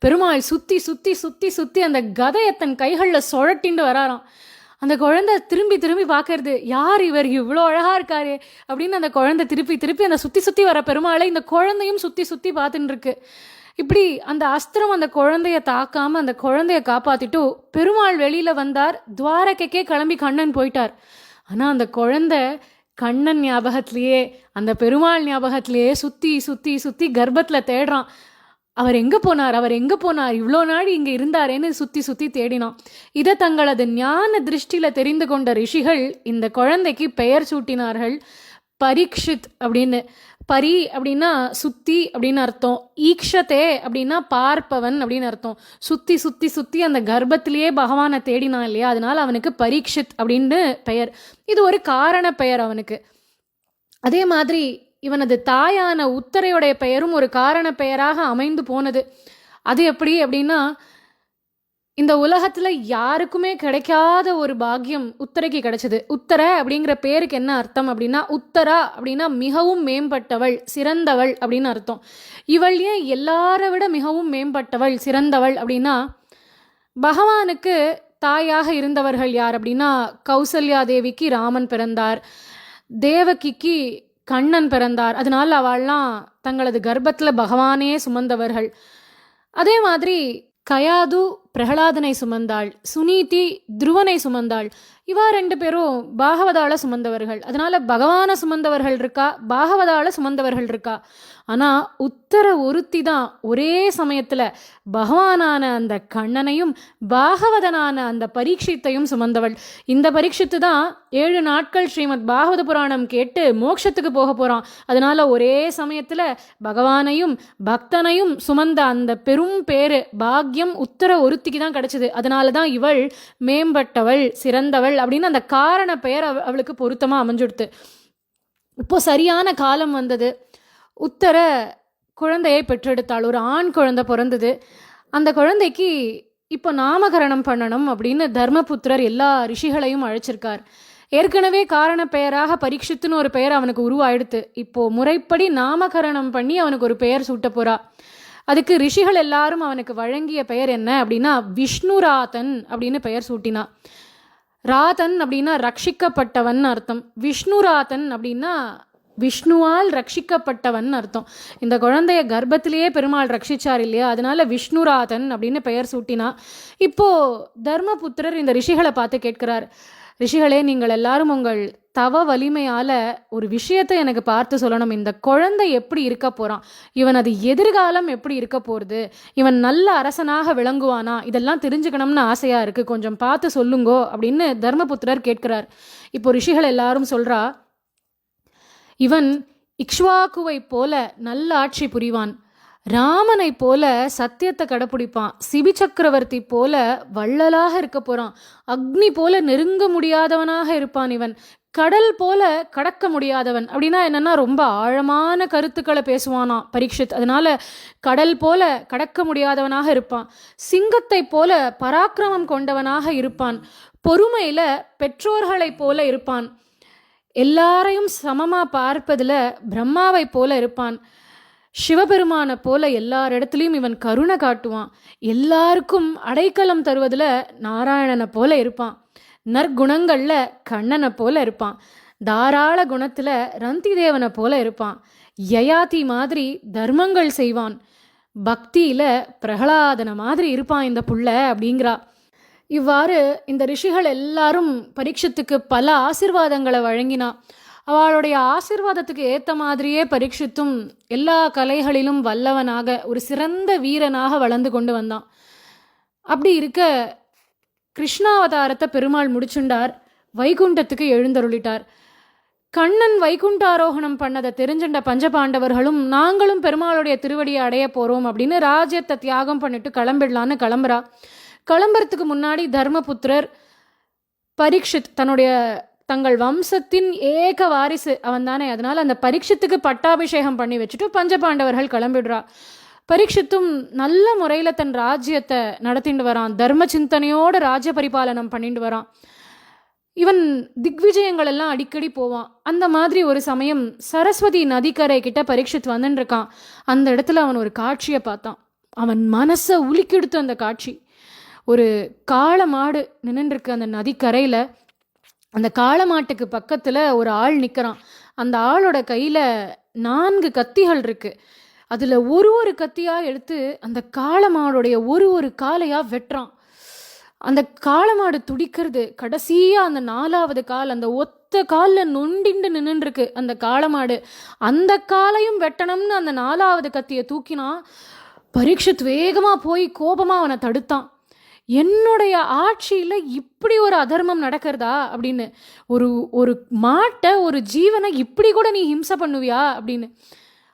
பெருமாள் சுற்றி சுற்றி சுற்றி சுற்றி அந்த கதையை தன் கைகளில் சுழட்டிண்டு வராராம். அந்த குழந்தை திரும்பி திரும்பி பார்க்கறது, யார் இவர், இவ்வளோ அழகாக இருக்காரு அப்படின்னு அந்த குழந்தை திருப்பி திருப்பி அந்த சுற்றி சுற்றி வர பெருமாளை இந்த குழந்தையும் சுற்றி சுற்றி பார்த்துட்டு இருக்கு. இப்படி அந்த அஸ்திரம் அந்த குழந்தைய தாக்காமல் அந்த குழந்தைய காப்பாற்றிட்டு பெருமாள் வெளியில் வந்தார். துவாரகைக்கே கிளம்பி கண்ணன் போயிட்டார். ஆனால் அந்த குழந்தை கண்ணன் ஞாபகத்திலேயே அந்த பெருமாள் ஞாபகத்திலேயே சுற்றி சுற்றி சுற்றி கர்ப்பத்தில் தேடுறான். அவர் எங்கே போனார், அவர் எங்கே போனார், இவ்வளோ நாள் இங்கே இருந்தாரேன்னு சுற்றி சுற்றி தேடினான். இதை தங்களது ஞான திருஷ்டியில் தெரிந்து கொண்ட ரிஷிகள் இந்த குழந்தைக்கு பெயர் சூட்டினார்கள் பரீட்சித் அப்படின்னு. பரி அப்படின்னா சுத்தி அப்படின்னு அர்த்தம், ஈக்ஷதே அப்படின்னா பார்ப்பவன் அப்படின்னு அர்த்தம். சுற்றி சுற்றி சுற்றி அந்த கர்ப்பத்திலேயே பகவானை தேடினான் இல்லையா, அதனால அவனுக்கு பரீட்சித் அப்படின்னு பெயர். இது ஒரு காரண பெயர் அவனுக்கு. அதே மாதிரி இவனது தாயான உத்தரையுடைய பெயரும் ஒரு காரண பெயராக அமைந்து போனது. அது எப்படி அப்படின்னா, இந்த உலகத்தில் யாருக்குமே கிடைக்காத ஒரு பாக்கியம் உத்தரைக்கு கிடைச்சது. உத்தர அப்படிங்கிற பேருக்கு என்ன அர்த்தம் அப்படின்னா, உத்தரா அப்படின்னா மிகவும் மேம்பட்டவள், சிறந்தவள் அப்படின்னு அர்த்தம். இவள் ஏன் எல்லாரை விட மிகவும் மேம்பட்டவள், சிறந்தவள் அப்படின்னா, பகவானுக்கு தாயாக இருந்தவர்கள் யார் அப்படின்னா, கௌசல்யா தேவிக்கு ராமன் பிறந்தார், தேவகிக்கு கண்ணன் பிறந்தார். அதனால் அவள்லாம் தங்களது கர்ப்பத்தில் பகவானே சுமந்தவர்கள். அதே மாதிரி கயாது பிரகலாதனை சுமந்தாள், சுனீதி துருவனை சுமந்தாள். இவா 2 பேரும் பாகவதால சுமந்தவர்கள். அதனால பகவானை சுமந்தவர்கள் இருக்கா, பாகவதால சுமந்தவர்கள் இருக்கா. ஆனால் உத்தர ஒருத்தி தான் ஒரே சமயத்தில் பகவானான அந்த கண்ணனையும் பாகவதனான அந்த பரீட்சித்தையும் சுமந்தவள். இந்த பரீட்சித்து தான் 7 நாட்கள் ஸ்ரீமத் பாகவத புராணம் கேட்டு மோட்சத்துக்கு போக போகிறான். அதனால ஒரே சமயத்தில் பகவானையும் பக்தனையும் சுமந்த அந்த பெரும் பேரு பாக்யம் உத்தர ஒருத்திக்கு தான் கிடைச்சது. அதனால தான் இவள் மேம்பட்டவள், சிறந்தவள் அப்படின்னு அந்த காரண பெயர் அவளுக்கு பொருத்தமாக அமைஞ்சுடுத்து. இப்போ சரியான காலம் வந்தது. உத்தர குழந்தையை பெற்றெடுத்தாள். ஒரு ஆண் குழந்தை பிறந்தது. அந்த குழந்தைக்கு இப்போ நாமகரணம் பண்ணணும் அப்படின்னு தர்மபுத்திரர் எல்லா ரிஷிகளையும் அழைச்சிருக்கார். ஏற்கனவே காரண பெயராக பரீட்சித்துன்னு ஒரு பெயர் அவனுக்கு உருவாயிடுத்து. இப்போ முறைப்படி நாமகரணம் பண்ணி அவனுக்கு ஒரு பெயர் சூட்ட போறா. அதுக்கு ரிஷிகள் எல்லாரும் அவனுக்கு வழங்கிய பெயர் என்ன அப்படின்னா, விஷ்ணுராதன் அப்படின்னு பெயர் சூட்டினா. ராதன் அப்படின்னா ரட்சிக்கப்பட்டவன் அர்த்தம். விஷ்ணுராதன் அப்படின்னா விஷ்ணுவால் ரட்சிக்கப்பட்டவன் அர்த்தம். இந்த குழந்தைய கர்ப்பத்திலேயே பெருமாள் ரட்சிச்சார் இல்லையா, அதனால விஷ்ணுராதன் அப்படின்னு பெயர் சூட்டினா. இப்போ தர்மபுத்திரர் இந்த ரிஷிகளை பார்த்து கேட்கிறார், ரிஷிகளே, நீங்கள் எல்லாரும் உங்கள் தவ வலிமையால் ஒரு விஷயத்தை எனக்கு பார்த்து சொல்லணும். இந்த குழந்தை எப்படி இருக்க போகிறான், இவனது எதிர்காலம் எப்படி இருக்க போகிறது, இவன் நல்ல அரசனாக விளங்குவானா, இதெல்லாம் தெரிஞ்சுக்கணும்னு ஆசையாக இருக்குது, கொஞ்சம் பார்த்து சொல்லுங்கோ அப்படின்னு தர்மபுத்திரர் கேட்கிறார். இப்போ ரிஷிகள் எல்லாரும் சொல்கிறா, இவன் இக்ஷ்வாக்குவை போல நல்ல ஆட்சி புரிவான், ராமனை போல சத்தியத்தை கடைப்பிடிப்பான், சிபி சக்கரவர்த்தி போல வள்ளலாக இருக்க போகிறான், அக்னி போல நெருங்க முடியாதவனாக இருப்பான், இவன் கடல் போல கடக்க முடியாதவன். அப்படின்னா என்னன்னா, ரொம்ப ஆழமான கருத்துக்களை பேசுவானா பரீட்சித். அதனால கடல் போல கடக்க முடியாதவனாக இருப்பான், சிங்கத்தை போல பராக்கிரமம் கொண்டவனாக இருப்பான், பொறுமையில பெற்றோர்களை போல இருப்பான், எல்லாரையும் சமமா பார்ப்பதில் பிரம்மாவை போல இருப்பான், சிவபெருமானை போல எல்லாரிடத்துலையும் இவன் கருணை காட்டுவான், எல்லாருக்கும் அடைக்கலம் தருவதில் நாராயணனை போல இருப்பான், நற்குணங்களில் கண்ணனை போல இருப்பான், தாராள குணத்தில் ரந்தி தேவனை போல இருப்பான், யயாதி மாதிரி தர்மங்கள் செய்வான், பக்தியில் பிரகலாதனை மாதிரி இருப்பான் இந்த புள்ள அப்படிங்கிறா. இவ்வாறு இந்த ரிஷிகள் எல்லாரும் பரீட்சித்துக்கு பல ஆசிர்வாதங்களை வழங்கினா. அவளுடைய ஆசிர்வாதத்துக்கு ஏற்ற மாதிரியே பரீட்சித்தும் எல்லா கலைகளிலும் வல்லவனாக ஒரு சிறந்த வீரனாக வளர்ந்து கொண்டு வந்தான். அப்படி இருக்க கிருஷ்ணாவதாரத்தை பெருமாள் முடிச்சுண்டார், வைகுண்டத்துக்கு எழுந்தருளிட்டார். கண்ணன் வைகுண்டாரோகணம் பண்ணதை தெரிஞ்சின்ற பஞ்சபாண்டவர்களும் நாங்களும் பெருமாளுடைய திருவடியை அடைய போகிறோம் அப்படின்னு ராஜ்யத்தை தியாகம் பண்ணிட்டு கிளம்பிடலான்னு கிளம்புறா. கிளம்புறதுக்கு முன்னாடி தர்மபுத்திரர் பரீட்சித் தங்கள் வம்சத்தின் ஏக வாரிசு அவன் தானே, அதனால அந்த பரீட்சித்துக்கு பட்டாபிஷேகம் பண்ணி வச்சுட்டு பஞ்சபாண்டவர்கள் கிளம்பிடுறா. பரீட்சித்தும் நல்ல முறையில் தன் ராஜ்யத்தை நடத்திட்டு வரான், தர்ம சிந்தனையோட ராஜ்ய பரிபாலனம் பண்ணிட்டு வரான். இவன் திக்விஜயங்கள் எல்லாம் அடிக்கடி போவான். அந்த மாதிரி ஒரு சமயம் சரஸ்வதி நதிக்கரை கிட்ட பரீட்சித் வந்துட்டு இருக்கான். அந்த இடத்துல அவன் ஒரு காட்சியை பார்த்தான். அவன் மனசை உலுக்கெடுத்து அந்த காட்சி. ஒரு காளை மாடு நின்றுருக்கு அந்த நதிக்கரையில். அந்த காளை மாட்டுக்கு பக்கத்தில் ஒரு ஆள் நிற்கிறான். அந்த ஆளோட கையில் 4 கத்திகள் இருக்கு. அதில் ஒரு கத்தியாக எடுத்து அந்த காளை மாடோடைய ஒரு காலையாக வெட்டுறான். அந்த காளை மாடு துடிக்கிறது. கடைசியாக அந்த 4வது கால், அந்த ஒத்த காலில் நொண்டிண்டு நின்றுருக்கு அந்த காளை மாடு. அந்த காலையும் வெட்டணும்னு அந்த 4வது கத்தியை தூக்கினா பரீட்சித் வேகமாக போய் கோபமாக அவனை தடுத்தான். என்னுடைய ஆட்சியில் இப்படி ஒரு அதர்மம் நடக்கிறதா அப்படின்னு, ஒரு மாட்டை, ஒரு ஜீவனை இப்படி கூட நீ ஹிம்சை பண்ணுவியா அப்படின்னு.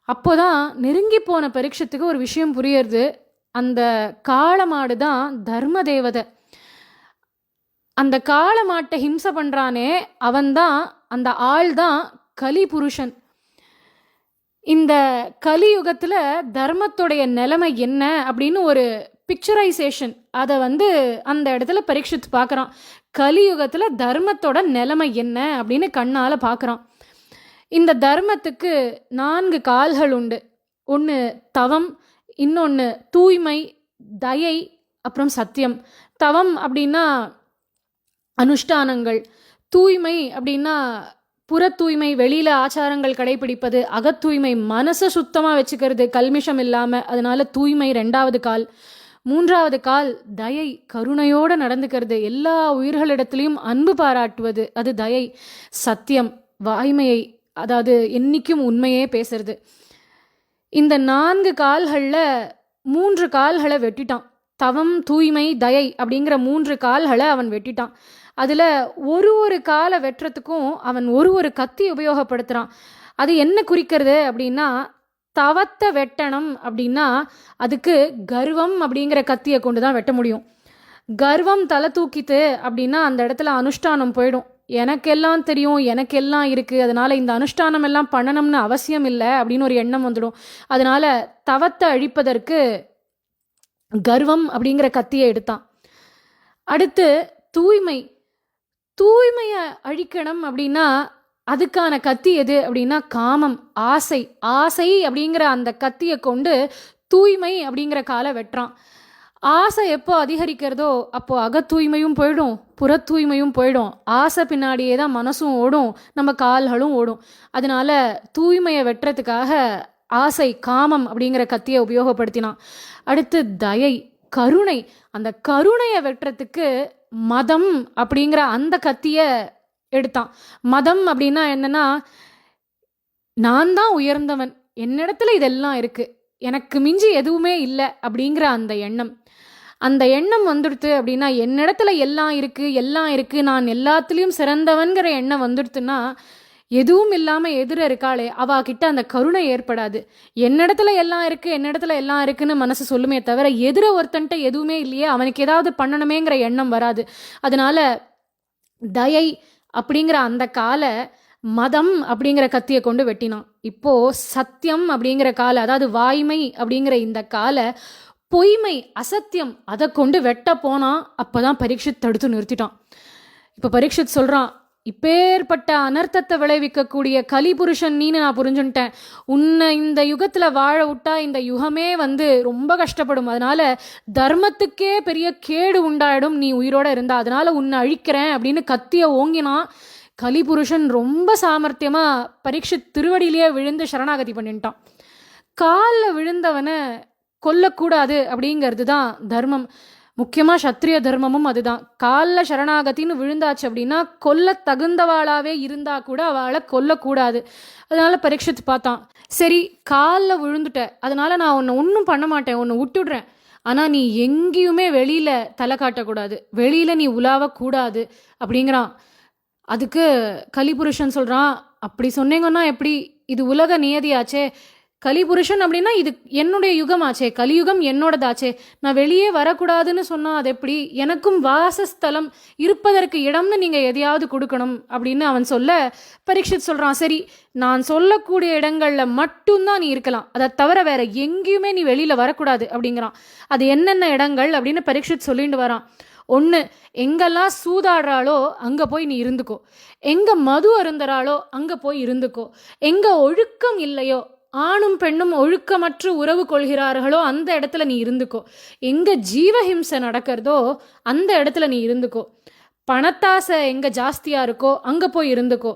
அப்போதான் நெருங்கி போன பரீட்சத்துக்கு ஒரு விஷயம் புரியுறது. அந்த காளை மாடு தான் தர்ம தேவதை. அந்த காளை மாட்டை ஹிம்சை பண்ணுறானே அவன்தான், அந்த ஆள் தான் கலி புருஷன். இந்த கலியுகத்தில் தர்மத்துடைய நிலைமை என்ன அப்படின்னு ஒரு பிக்சரைசேஷன், அதை அந்த இடத்துல பரீட்சித்து பார்க்குறான். கலியுகத்தில் தர்மத்தோட நிலைமை என்ன அப்படின்னு கண்ணால் பார்க்குறான். இந்த தர்மத்துக்கு 4 கால்கள் உண்டு. ஒன்று தவம், இன்னொன்று தூய்மை, தயை, அப்புறம் சத்தியம். தவம் அப்படின்னா அனுஷ்டானங்கள், தூய்மை அப்படின்னா புற தூய்மை, வெளியில் ஆச்சாரங்கள் கடைபிடிப்பது, அகத்தூய்மை மனசை சுத்தமாக வச்சுக்கிறது கல்மிஷம் இல்லாமல், அதனால தூய்மை 2வது கால். 3வது கால் தயை, கருணையோடு நடந்துக்கிறது, எல்லா உயிர்களிடத்துலையும் அன்பு பாராட்டுவது, அது தயை. சத்தியம், வாய்மையை, அதாவது என்றைக்கும் உண்மையே பேசுறது. இந்த 4 கால்களில் 3 கால்களை வெட்டிட்டான். தவம், தூய்மை, தயை அப்படிங்கிற 3 கால்களை அவன் வெட்டிட்டான். அதில் ஒரு காலை வெட்டுறதுக்கும் அவன் ஒரு கத்தி உபயோகப்படுத்துகிறான். அது என்ன குறிக்கிறது அப்படின்னா, தவத்தை வெட்டணும் அப்படின்னா அதுக்கு கர்வம் அப்படிங்கிற கத்தியை கொண்டு தான் வெட்ட முடியும். கர்வம் தலை தூக்கித்து அப்படின்னா அந்த இடத்துல அனுஷ்டானம் போயிடும். எனக்கெல்லாம் தெரியும், எனக்கெல்லாம் இருக்குது, அதனால் இந்த அனுஷ்டானம் எல்லாம் பண்ணணும்னு அவசியம் இல்லை அப்படின்னு ஒரு எண்ணம் வந்துடும். அதனால் தவத்தை அழிப்பதற்கு கர்வம் அப்படிங்கிற கத்தியை எடுத்தான். அடுத்து தூய்மை. தூய்மையை அழிக்கணும் அப்படின்னா அதுக்கான கத்தி எது அப்படின்னா காமம், ஆசை. ஆசை அப்படிங்கிற அந்த கத்தியை கொண்டு தூய்மை அப்படிங்கிற காலை வெட்டுறான். ஆசை எப்போ அதிகரிக்கிறதோ அப்போ அகத்தூய்மையும் போயிடும், புற தூய்மையும் போயிடும். ஆசை பின்னாடியே தான் மனசும் ஓடும், நம்ம கால்களும் ஓடும். அதனால தூய்மையை வெட்டுறதுக்காக ஆசை, காமம் அப்படிங்கிற கத்தியை உபயோகப்படுத்தினான். அடுத்து தயை, கருணை. அந்த கருணையை வெட்டுறதுக்கு மதம் அப்படிங்கிற அந்த கத்தியை எடுத்தான். மதம் அப்படின்னா என்னன்னா, நான் தான் உயர்ந்தவன், என்னிடத்துல இதெல்லாம் இருக்கு, எனக்கு மிஞ்சி எதுவுமே இல்லை அப்படிங்கிற அந்த எண்ணம். அந்த எண்ணம் வந்துடுத்து அப்படின்னா, என்னிடத்துல எல்லாம் இருக்கு, நான் எல்லாத்துலேயும் சிறந்தவன்கிற எண்ணம் வந்துடுத்துன்னா எதுவும் இல்லாமல் எதிர இருக்காளே அவகிட்ட அந்த கருணை ஏற்படாது. என்னிடத்துல எல்லாம் இருக்குன்னு மனசு சொல்லுமே தவிர எதிர ஒருத்தன்ட்ட எதுவுமே இல்லையே, அவனுக்கு ஏதாவது பண்ணணுமேங்கிற எண்ணம் வராது. அதனால தயை அப்படிங்கிற அந்த காலை மதம் அப்படிங்கிற கத்தியை கொண்டு வெட்டினான். இப்போ சத்தியம் அப்படிங்கிற காலை, அதாவது வாய்மை அப்படிங்கிற இந்த காலை பொய்மை, அசத்தியம் அதை கொண்டு வெட்ட போனான். அப்போதான் பரீட்சித் தடுத்து நிறுத்திட்டான். இப்போ பரீட்சித் சொல்கிறான், இப்பேற்பட்ட அனர்த்தத்தை விளைவிக்கக்கூடிய கலிபுருஷன் நீன்னு நான் புரிஞ்சுட்டேன். உன்னை இந்த யுகத்தில் வாழ விட்டா இந்த யுகமே ரொம்ப கஷ்டப்படும். அதனால தர்மத்துக்கே பெரிய கேடு உண்டாயிடும் நீ உயிரோட இருந்தா, அதனால உன்னை அழிக்கிறேன் அப்படின்னு கத்தியை ஓங்கினான். கலிபுருஷன் ரொம்ப சாமர்த்தியமாக பரீட்சித் திருவடியிலேயே விழுந்து சரணாகதி பண்ணிட்டான். காலில் விழுந்தவனை கொல்லக்கூடாது அப்படிங்கிறது தான் தர்மம். முக்கியமாக சத்திரிய தர்மமும் அதுதான். காலில் சரணாகத்தின்னு விழுந்தாச்சு அப்படின்னா கொல்ல தகுந்தவாளாவே இருந்தா கூட அவளை கொல்லக்கூடாது. அதனால பரீட்சித்து பார்த்தான், சரி காலில் விழுந்துட்ட, அதனால நான் உன்னை ஒன்றும் பண்ண மாட்டேன், உன்னை விட்டுடுறேன். ஆனால் நீ எங்கேயுமே வெளியில் தலை காட்டக்கூடாது, வெளியில் நீ உலாவக்கூடாது அப்படிங்கிறான். அதுக்கு கலிபுருஷன் சொல்கிறான், அப்படி சொன்னீங்கன்னா எப்படி, இது உலக நியதியாச்சே, கலிபுருஷன் அப்படின்னா இது என்னுடைய யுகமாச்சே, கலியுகம் என்னோடதாச்சே, நான் வெளியே வரக்கூடாதுன்னு சொன்னால் அது எப்படி? எனக்கும் வாசஸ்தலம் இருப்பதற்கு இடம்னு நீங்கள் எதையாவது கொடுக்கணும் அப்படின்னு அவன் சொல்ல பரீட்சித் சொல்கிறான், சரி நான் சொல்லக்கூடிய இடங்களில் மட்டும்தான் நீ இருக்கலாம், அதை தவிர வேற எங்கேயுமே நீ வெளியில் வரக்கூடாது அப்படிங்கிறான். அது என்னென்ன இடங்கள் அப்படின்னு பரீட்சித் சொல்லிட்டு வரான். ஒன்று, எங்கெல்லாம் சூதாடுறாளோ அங்கே போய் நீ இருந்துக்கோ, எங்கே மது அருந்துறாளோ அங்கே போய் இருந்துக்கோ, எங்கே ஒழுக்கம் இல்லையோ, ஆணும் பெண்ணும் ஒழுக்கமற்று உறவு கொள்கிறார்களோ அந்த இடத்துல நீ இருந்துக்கோ, எங்கே ஜீவஹிம்சை நடக்கிறதோ அந்த இடத்துல நீ இருந்துக்கோ, பணத்தாசை எங்கே ஜாஸ்தியாக இருக்கோ அங்கே போய் இருந்துக்கோ,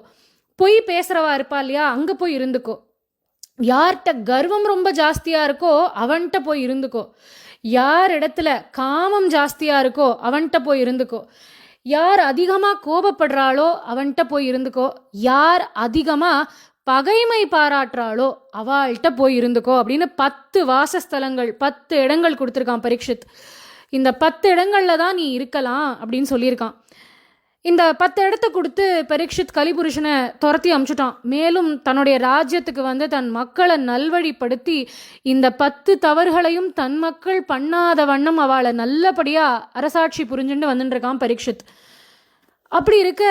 பொய் பேசுகிறவா இருப்பா இல்லையா அங்கே போய் இருந்துக்கோ, யார்கிட்ட கர்வம் ரொம்ப ஜாஸ்தியாக இருக்கோ அவன்கிட்ட போய் இருந்துக்கோ, யார் இடத்துல காமம் ஜாஸ்தியாக இருக்கோ அவன்கிட்ட போய் இருந்துக்கோ, யார் அதிகமாக கோபப்படுறாளோ அவன்கிட்ட போய் இருந்துக்கோ, யார் அதிகமாக பகைமை பாராட்டுறாளோ அவள்கிட்ட போய் இருந்துக்கோ அப்படின்னு 10 வாசஸ்தலங்கள் 10 இடங்கள் கொடுத்துருக்கான் பரீட்சித். இந்த 10 இடங்களில் தான் நீ இருக்கலாம் அப்படின்னு சொல்லியிருக்கான். இந்த 10 இடத்த கொடுத்து பரீட்சித் கலிபுருஷனை துரத்தி அமுச்சுட்டான். மேலும் தன்னுடைய ராஜ்யத்துக்கு தன் மக்களை நல்வழிப்படுத்தி இந்த 10 தவறுகளையும் தன் மக்கள் பண்ணாத வண்ணம் அவளை நல்லபடியாக அரசாட்சி புரிஞ்சுட்டு வந்துட்டுருக்கான் பரீட்சித். அப்படி இருக்க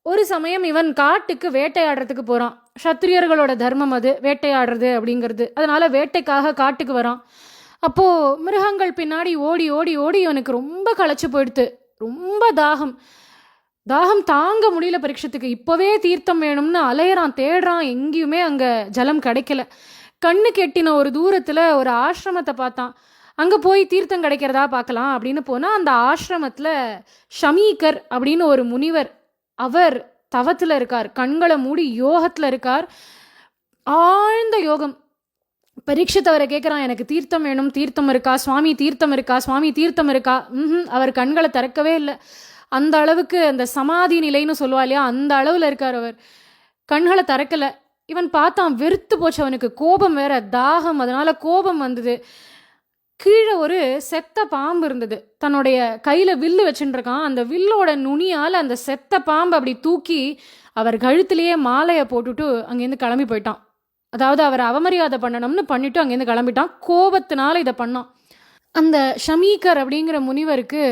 ஒரு சமயம் இவன் காட்டுக்கு வேட்டையாடுறதுக்கு போகிறான். சத்திரியர்களோட தர்மம் அது வேட்டையாடுறது அப்படிங்கிறது. அதனால் வேட்டைக்காக காட்டுக்கு வரான். அப்போது மிருகங்கள் பின்னாடி ஓடி ஓடி ஓடி இவனுக்கு ரொம்ப களைச்சு போயிடுத்து. ரொம்ப தாகம் தாங்க முடியல பரீட்சத்துக்கு. இப்போவே தீர்த்தம் வேணும்னு அலையிறான், தேடுறான், எங்கேயுமே அங்கே ஜலம் கிடைக்கல. கண்ணு கெட்டின ஒரு தூரத்தில் ஒரு ஆசிரமத்தை பார்த்தான். அங்கே போய் தீர்த்தம் கிடைக்கிறதா பார்க்கலாம் அப்படின்னு போனால் அந்த ஆசிரமத்தில் ஷமீகர் அப்படின்னு ஒரு முனிவர், அவர் தவத்தில் இருக்கார், கண்களை மூடி யோகத்தில் இருக்கார், ஆழ்ந்த யோகம். பரீட்சித் அவரை கேட்குறான், எனக்கு தீர்த்தம் வேணும், தீர்த்தம் இருக்கா சுவாமி, தீர்த்தம் இருக்கா சுவாமி, தீர்த்தம் இருக்கா? அவர் கண்களை திறக்கவே இல்லை. அந்த அளவுக்கு அந்த சமாதி நிலைன்னு சொல்லுவா இல்லையா, அந்த அளவில் இருக்கார் அவர். கண்களை திறக்கலை. இவன் பார்த்தான், வெறுத்து போச்சு அவனுக்கு. கோபம் வேற, தாகம், அதனால கோபம் வந்தது. கீழே ஒரு செத்த பாம்பு இருந்தது. தன்னுடைய கையில் வில்லு வச்சுட்டுருக்கான். அந்த வில்லோட நுனியால் அந்த செத்த பாம்பு அப்படி தூக்கி அவர் கழுத்திலேயே மாலையை போட்டுட்டு அங்கேருந்து கிளம்பி போயிட்டான். அதாவது அவரை அவமரியாதை பண்ணணும்னு பண்ணிட்டு அங்கேருந்து கிளம்பிட்டான். கோபத்தினால இதை பண்ணான். அந்த ஷமீகர் அப்படிங்கிற முனிவருக்கு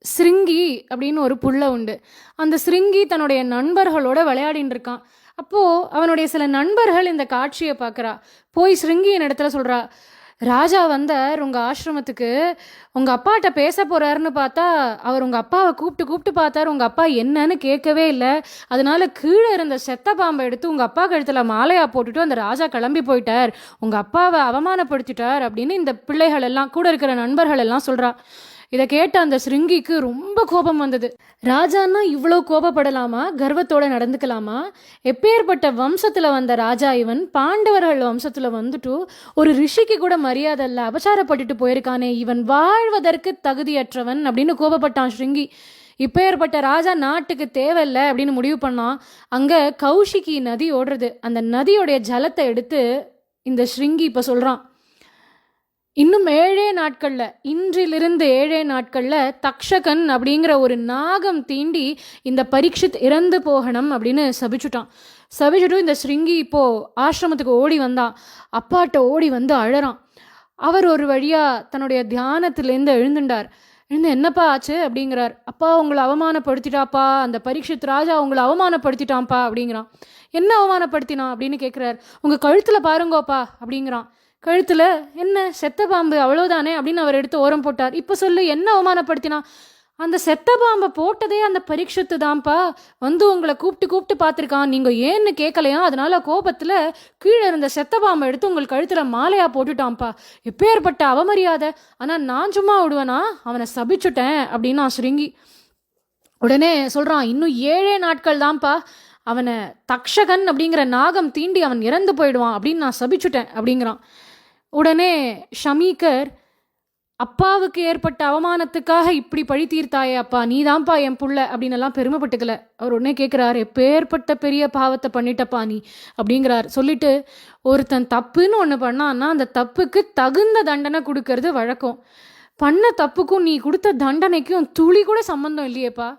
சிருங்கி அப்படின்னு ஒரு புள்ள உண்டு. அந்த சிருங்கி தன்னுடைய நண்பர்களோட விளையாடின்னு இருக்கான். அப்போது அவனுடைய சில நண்பர்கள் இந்த காட்சியை பார்க்குறா. போய் சிருங்கியின் இடத்துல சொல்கிறா, ராஜா வந்தார் உங்கள் ஆசிரமத்துக்கு, உங்கள் அப்பாட்ட பேச போகிறாருன்னு பார்த்தா அவர் உங்கள் அப்பாவை கூப்பிட்டு பார்த்தார். உங்கள் அப்பா என்னன்னு கேட்கவே இல்லை. அதனால கீழே இருந்த செத்த பாம்பை எடுத்து உங்கள் அப்பா கழுத்தில் மாலையாக போட்டுட்டு அந்த ராஜா கிளம்பி போயிட்டார், உங்கள் அப்பாவை அவமானப்படுத்திட்டார் அப்படின்னு இந்த பிள்ளைகள் எல்லாம், கூட இருக்கிற நண்பர்கள் எல்லாம் சொல்கிறா. இதை கேட்ட அந்த சிருங்கிக்கு ரொம்ப கோபம் வந்தது. ராஜான்னா இவ்வளோ கோபப்படலாமா, கர்வத்தோடு நடந்துக்கலாமா? எப்பேற்பட்ட வம்சத்தில் வந்த ராஜா இவன், பாண்டவர்கள் வம்சத்தில் வந்துட்டு ஒரு ரிஷிக்கு கூட மரியாதை இல்லை, அபச்சாரப்பட்டுட்டு போயிருக்கானே, இவன் வாழ்வதற்கு தகுதியற்றவன் அப்படின்னு கோபப்பட்டான் சிருங்கி. இப்பேற்பட்ட ராஜா நாட்டுக்கு தேவையில்லை அப்படின்னு முடிவு பண்ணான். அங்கே கௌஷிகி நதி ஓடுறது. அந்த நதியோடைய ஜலத்தை எடுத்து இந்த சிருங்கி இப்போ சொல்கிறான், இன்னும் 7 நாட்களில், இன்றிலிருந்து 7 நாட்களில் தக்ஷகன் அப்படிங்கிற ஒரு நாகம் தீண்டி இந்த பரீட்சித் இறந்து போகணும் அப்படின்னு சபிச்சுட்டு இந்த சிருங்கி இப்போது ஆசிரமத்துக்கு ஓடி வந்தான். அப்பாட்ட ஓடி வந்து அழறான். அவர் ஒரு வழியாக தன்னுடைய தியானத்திலேருந்து எழுந்துட்டார். என்னப்பா ஆச்சு அப்படிங்கிறார். அப்பா உங்களை அவமானப்படுத்திட்டாப்பா, அந்த பரீட்சித் ராஜா உங்களை அவமானப்படுத்திட்டான்ப்பா அப்படிங்கிறான். என்ன அவமானப்படுத்தினான் அப்படின்னு கேட்குறார். உங்கள் கழுத்தில் பாருங்கோப்பா அப்படிங்கிறான். கழுத்தில் என்ன, செத்த பாம்பு, அவ்வளோதானே அப்படின்னு அவர் எடுத்து ஓரம் போட்டார். இப்போ சொல்லு, என்ன அவமானப்படுத்தினா? அந்த செத்த பாம்பை போட்டதே அந்த பரீட்சித்து தான்ப்பா, வந்து உங்களை கூப்பிட்டு பார்த்துருக்கான், நீங்கள் ஏன்னு கேட்கலையா, அதனால கோபத்தில் கீழே இருந்த செத்த பாம்பை எடுத்து உங்கள் கழுத்தில் மாலையாக போட்டுட்டான்ப்பா. எப்பேற்பட்ட அவமரியாதை! ஆனால் நான் சும்மா விடுவேனா, அவனை சபிச்சுட்டேன் அப்படின்னு நான் சுருங்கி. உடனே சொல்கிறான், இன்னும் 7 நாட்கள் தான்ப்பா, அவனை தக்ஷகன் அப்படிங்கிற நாகம் தீண்டி அவன் இறந்து போயிடுவான் அப்படின்னு நான் சபிச்சுட்டேன் அப்படிங்கிறான். உடனே ஷமீகர், அப்பாவுக்கு ஏற்பட்ட அவமானத்துக்காக இப்படி பழி தீர்த்தாயே அப்பா, நீ தான்ப்பா என் புள்ள அப்படின்னு எல்லாம் பெருமைப்பட்டுக்கல. அவர் உடனே கேட்குறாரு, எப்பேற்பட்ட பெரிய பாவத்தை பண்ணிட்டப்பா நீ அப்படிங்கிறார். சொல்லிட்டு, ஒருத்தன் தப்புன்னு ஒன்று பண்ணான்னா அந்த தப்புக்கு தகுந்த தண்டனை கொடுக்கறது வழக்கம். பண்ண தப்புக்கும் நீ கொடுத்த தண்டனைக்கும் துளி கூட சம்மந்தம் இல்லையேப்பா.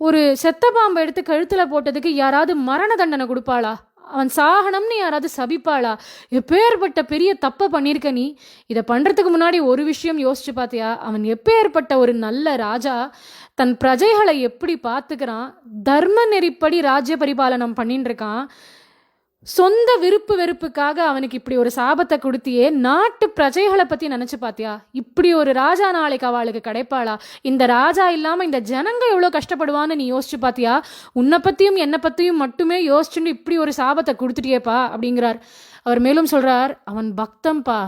ஒரு செத்த பாம்பை எடுத்து கழுத்தில் போட்டதுக்கு யாராவது மரண தண்டனை கொடுப்பாளா? அவன் சாகனம்னு யாராவது சபிப்பாளா? எப்பேற்பட்ட பெரிய தப்பை பண்ணியிருக்க நீ. இதை பண்ணுறதுக்கு முன்னாடி ஒரு விஷயம் யோசிச்சு பார்த்தியா? அவன் எப்பேற்பட்ட ஒரு நல்ல ராஜா, தன் பிரஜைகளை எப்படி பார்த்துக்கிறான், தர்ம நெறிப்படி ராஜ்ய பரிபாலனம் பண்ணிட்டு இருக்கான். சொந்த விருப்பு வெறுப்புக்காக அவனுக்கு இப்படி ஒரு சாபத்தை கொடுத்தியே, நாட்டு பிரஜைகளை பற்றி நினச்சி பார்த்தியா? இப்படி ஒரு ராஜா நாளைக்கு அவளுக்கு கிடைப்பாளா? இந்த ராஜா இல்லாமல் இந்த ஜனங்க எவ்வளோ கஷ்டப்படுவான்னு நீ யோசிச்சு பார்த்தியா? உன்னை பற்றியும் என்னை பற்றியும் மட்டுமே யோசிச்சுட்டு இப்படி ஒரு சாபத்தை கொடுத்துட்டியேப்பா அப்படிங்கிறார். அவர் மேலும் சொல்கிறார், அவன் பக்தம்பா.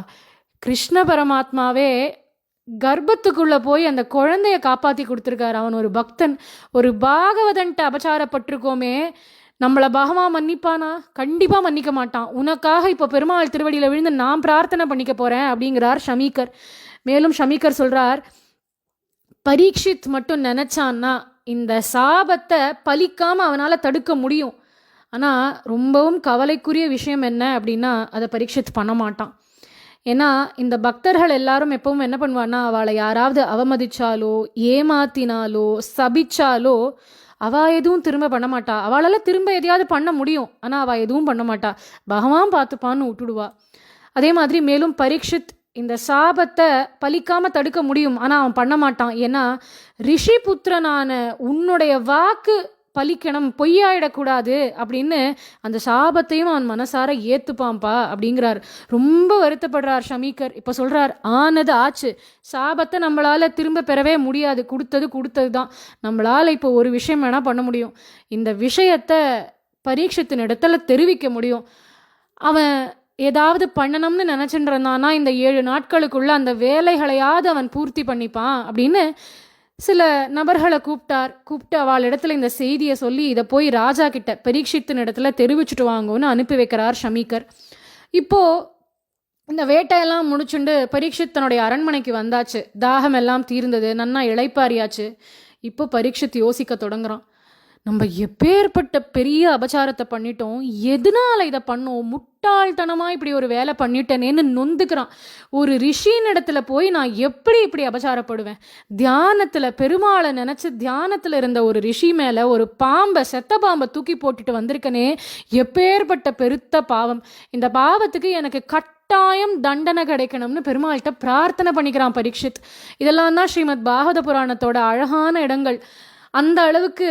கிருஷ்ண பரமாத்மாவே கர்ப்பத்துக்குள்ளே போய் அந்த குழந்தைய காப்பாற்றி கொடுத்துருக்கார். அவன் ஒரு பக்தன். ஒரு பாகவதன்ட்டு அபச்சாரப்பட்டிருக்கோமே, நம்மளை பகவான் மன்னிப்பானா? கண்டிப்பாக மன்னிக்க மாட்டான். உனக்காக இப்போ பெருமாள் திருவடியில் விழுந்து நான் பிரார்த்தனை பண்ணிக்க போகிறேன் அப்படிங்கிறார் ஷமீகர். மேலும் ஷமீகர் சொல்கிறார், பரீட்சித் மட்டும் நினச்சான்னா இந்த சாபத்தை பலிக்காமல் அவனால் தடுக்க முடியும். ஆனால் ரொம்பவும் கவலைக்குரிய விஷயம் என்ன அப்படின்னா, அதை பரீட்சித் பண்ண மாட்டான். ஏன்னா இந்த பக்தர்கள் எல்லாரும் எப்பவும் என்ன பண்ணுவான்னா, அவளை யாராவது அவமதிச்சாலோ ஏமாத்தினாலோ சபிச்சாலோ அவள் எதுவும் திரும்ப பண்ண மாட்டா. அவளால் திரும்ப எதையாவது பண்ண முடியும், ஆனால் அவள் எதுவும் பண்ண மாட்டா. பகவான் பார்த்துப்பான்னு விட்டுடுவா. அதே மாதிரி மேலும் பரீட்சித் இந்த சாபத்தை பலிக்காமல் தடுக்க முடியும், ஆனால் அவன் பண்ண மாட்டான். ஏன்னா ரிஷி புத்திரனான உன்னுடைய வாக்கு பலிக்கணும், பொய்யாயிடக்கூடாது அப்படின்னு அந்த சாபத்தையும் அவன் மனசார ஏற்றுப்பான்ப்பா அப்படிங்கிறார். ரொம்ப வருத்தப்படுறார் ஷமீகர். இப்போ சொல்கிறார், ஆனது ஆச்சு, சாபத்தை நம்மளால் திரும்ப பெறவே முடியாது, கொடுத்தது தான். நம்மளால் இப்போ ஒரு விஷயம் வேணால் பண்ண முடியும், இந்த விஷயத்தை பரீட்சித்தின் இடத்துல தெரிவிக்க முடியும். அவன் ஏதாவது பண்ணணும்னு நினச்சிட்டு இருந்தானா இந்த 7 நாட்களுக்குள்ள அந்த வேலைகளையாவது அவன் பூர்த்தி பண்ணிப்பான் அப்படின்னு சில நபர்களை கூப்பிட்டு அவள் இடத்துல இந்த செய்தியை சொல்லி இதை போய் ராஜா கிட்ட பரீட்சித்தின் இடத்துல தெரிவிச்சுட்டு வாங்கன்னு அனுப்பி வைக்கிறார் ஷமீகர். இப்போது இந்த வேட்டையெல்லாம் முடிச்சுண்டு பரீட்சித் தன்னுடைய அரண்மனைக்கு வந்தாச்சு. தாகம் எல்லாம் தீர்ந்தது, நன்னா இளைப்பாரியாச்சு. இப்போ பரீட்சித் யோசிக்க தொடங்குறான், நம்ம எப்பேற்பட்ட பெரிய அபச்சாரத்தை பண்ணிட்டோம், எதனால இதை பண்ணோம், முட்டாள்தனமாக இப்படி ஒரு வேலை பண்ணிட்டேனேன்னு நொந்துக்கிறான். ஒரு ரிஷியின் இடத்துல போய் நான் எப்படி இப்படி அபச்சாரப்படுவேன்? தியானத்தில் பெருமாளை நினச்சி தியானத்தில் இருந்த ஒரு ரிஷி மேலே ஒரு செத்த பாம்பை தூக்கி போட்டுட்டு வந்திருக்கனே, எப்பேற்பட்ட பெருத்த பாவம். இந்த பாவத்துக்கு எனக்கு கட்டாயம் தண்டனை கிடைக்கணும்னு பெருமாள்கிட்ட பிரார்த்தனை பண்ணிக்கிறான் பரீட்சித். இதெல்லாம் தான் ஸ்ரீமத் பாகவத புராணத்தோட அழகான இடங்கள். அந்த அளவுக்கு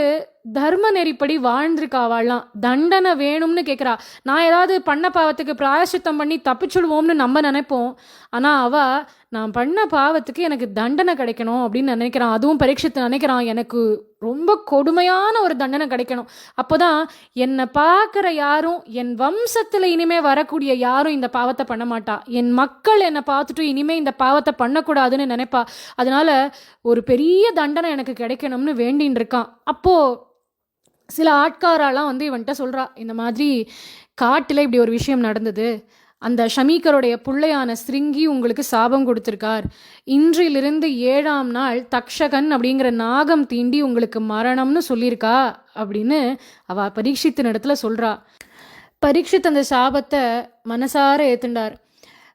தர்ம நெறிப்படி வாழ்ந்திருக்காவாள்லாம். தண்டனை வேணும்னு கேட்குறா. நான் ஏதாவது பண்ண பாவத்துக்கு பிராயசித்தம் பண்ணி தப்பிச்சுடுவோம்னு நம்ம நினைப்போம். ஆனால் அவள் நான் பண்ண பாவத்துக்கு எனக்கு தண்டனை கிடைக்கணும் அப்படின்னு நினைக்கிறான். அதுவும் பரீட்சித்து நினைக்கிறான், எனக்கு ரொம்ப கொடுமையான ஒரு தண்டனை கிடைக்கணும். அப்போ தான் என்னை பார்க்குற யாரும், என் வம்சத்தில் இனிமேல் வரக்கூடிய யாரும் இந்த பாவத்தை பண்ண மாட்டா, என் மக்கள் என்னை பார்த்துட்டு இனிமேல் இந்த பாவத்தை பண்ணக்கூடாதுன்னு நினைப்பா. அதனால ஒரு பெரிய தண்டனை எனக்கு கிடைக்கணும்னு வேண்டின்னு இருக்கான். அப்போது சில ஆட்காரெல்லாம் இவன்கிட்ட சொல்கிறா, இந்த மாதிரி காட்டில் இப்படி ஒரு விஷயம் நடந்தது, அந்த ஷமீகருடைய பிள்ளையான ஸ்ருங்கி உங்களுக்கு சாபம் கொடுத்துருக்கார், இன்றிலிருந்து 7ஆம் நாள் தக்ஷகன் அப்படிங்கிற நாகம் தீண்டி உங்களுக்கு மரணம்னு சொல்லியிருக்கா அப்படின்னு அவள் பரீட்சித்தின் இடத்துல சொல்கிறா. பரீட்சித் அந்த சாபத்தை மனசார ஏற்றுண்டார்.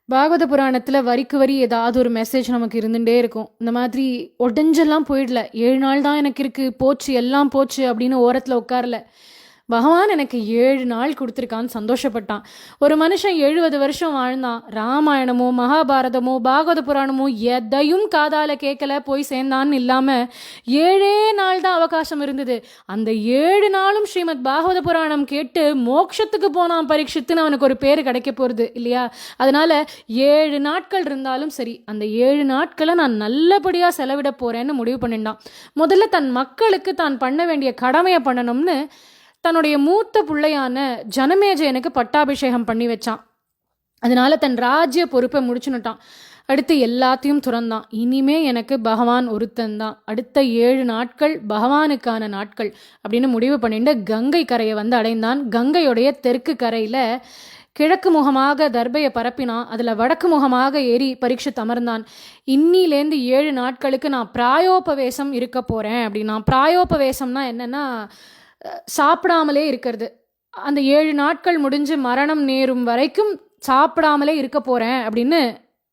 பாகவத புராணத்தில் வரிக்கு வரி ஏதாவது ஒரு மெசேஜ் நமக்கு இருந்துகிட்டே இருக்கும். இந்த மாதிரி உடஞ்செல்லாம் போயிடல, 7 நாள் தான் எனக்கு இருக்குது, போச்சு எல்லாம் போச்சு அப்படின்னு ஓரத்தில் உட்காரல. பகவான் எனக்கு 7 நாள் கொடுத்துருக்கான்னு சந்தோஷப்பட்டான். ஒரு மனுஷன் 70 வருஷம் வாழ்ந்தான், ராமாயணமோ மகாபாரதமோ பாகவத புராணமோ எதையும் காதால கேட்கல, போய் சேர்ந்தான்னு இல்லாமல் 7 நாள் தான் அவகாசம் இருந்தது. அந்த 7 நாளும் ஸ்ரீமத் பாகவத புராணம் கேட்டு மோட்சத்துக்கு போனான் பரீட்சித்துன்னு அவனுக்கு ஒரு பேர் கிடைக்க போகிறது இல்லையா? அதனால 7 நாட்கள் இருந்தாலும் சரி, அந்த 7 நாட்களை நான் நல்லபடியாக செலவிட போகிறேன்னு முடிவு பண்ணிட்டான். முதல்ல தன் மக்களுக்கு தான் பண்ண வேண்டிய கடமையை பண்ணணும்னு தன்னுடைய மூத்த பிள்ளையான ஜனமேஜயனுக்கு பட்டாபிஷேகம் பண்ணி வச்சான். அதனால தன் ராஜ்ய பொறுப்பை முடிச்சுனுட்டான். அடுத்து எல்லாத்தையும் துறந்தான். இனிமே எனக்கு பகவான் ஒருத்தந்தான், அடுத்த 7 நாட்கள் பகவானுக்கான நாட்கள் அப்படின்னு முடிவு பண்ணிட்டு கங்கை கரையை அடைந்தான். கங்கையுடைய தெற்கு கரையில் கிழக்கு முகமாக தர்பையை பரப்பினான். அதில் வடக்கு முகமாக ஏறி பரீட்சித் அமர்ந்தான். இன்னிலேருந்து 7 நாட்களுக்கு நான் பிராயோபவேசம் இருக்க போகிறேன் அப்படின்னா, பிராயோபவேசம்னா என்னென்னா சாப்பிடாமலே இருக்கிறது. அந்த 7 நாட்கள் முடிஞ்சு மரணம் நேரும் வரைக்கும் சாப்பிடாமலே இருக்க போகிறேன் அப்படின்னு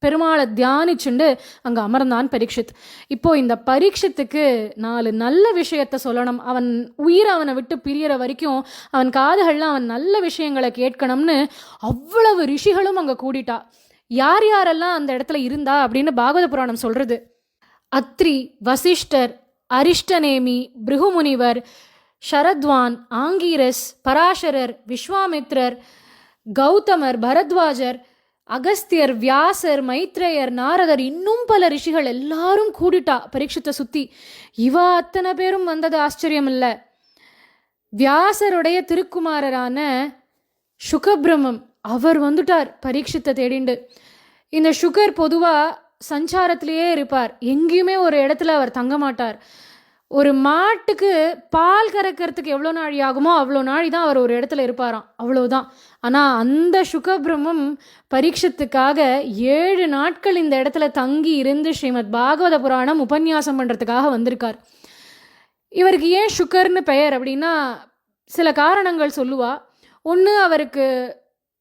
பெருமாளை தியானிச்சுண்டு அங்கே அமர்ந்தான் பரீட்சித். இப்போ இந்த பரீட்சித்துக்கு 4 நல்ல விஷயத்த சொல்லணும். அவன் உயிரை அவனை விட்டு பிரியற வரைக்கும் அவன் காதுகள்லாம் அவன் நல்ல விஷயங்களை கேட்கணும்னு அவ்வளவு ரிஷிகளும் அங்கே கூடிட்டா. யார் யாரெல்லாம் அந்த இடத்துல இருந்தா அப்படின்னு பாகவத புராணம் சொல்றது. அத்ரி, வசிஷ்டர், அரிஷ்டநேமி, பிருகுமுனிவர், ஷரத்வான், ஆங்கீரஸ், பராசரர், விஸ்வாமித்ரர், கௌதமர், பரத்வாஜர், அகஸ்தியர், வியாசர், மைத்ரேயர், நாரதர், இன்னும் பல ரிஷிகள் எல்லாரும் கூடிட்டா பரீட்சித்தை சுத்தி. இவ அத்தனை பேரும் வந்தது ஆச்சரியம் இல்லை. வியாசருடைய திருக்குமாரரான சுகபிரமம் அவர் வந்துட்டார் பரீட்சித்தை தேடிண்டு. இந்த சுகர் பொதுவா சஞ்சாரத்திலேயே இருப்பார், எங்கேயுமே ஒரு இடத்துல அவர் தங்க மாட்டார். ஒரு மாட்டுக்கு பால் கறக்கிறதுக்கு எவ்வளோ நாழி ஆகுமோ அவ்வளோ நாழி தான் அவர் ஒரு இடத்துல இருப்பாராம், அவ்வளோதான். ஆனால் அந்த சுகபிரமம் பரீட்சத்துக்காக 7 நாட்கள் இந்த இடத்துல தங்கி இருந்து ஸ்ரீமத் பாகவத புராணம் உபன்யாசம் பண்ணுறதுக்காக வந்திருக்கார். இவருக்கு ஏன் சுகர்னு பெயர் அப்படின்னா சில காரணங்கள் சொல்லுவா. ஒன்று, அவருக்கு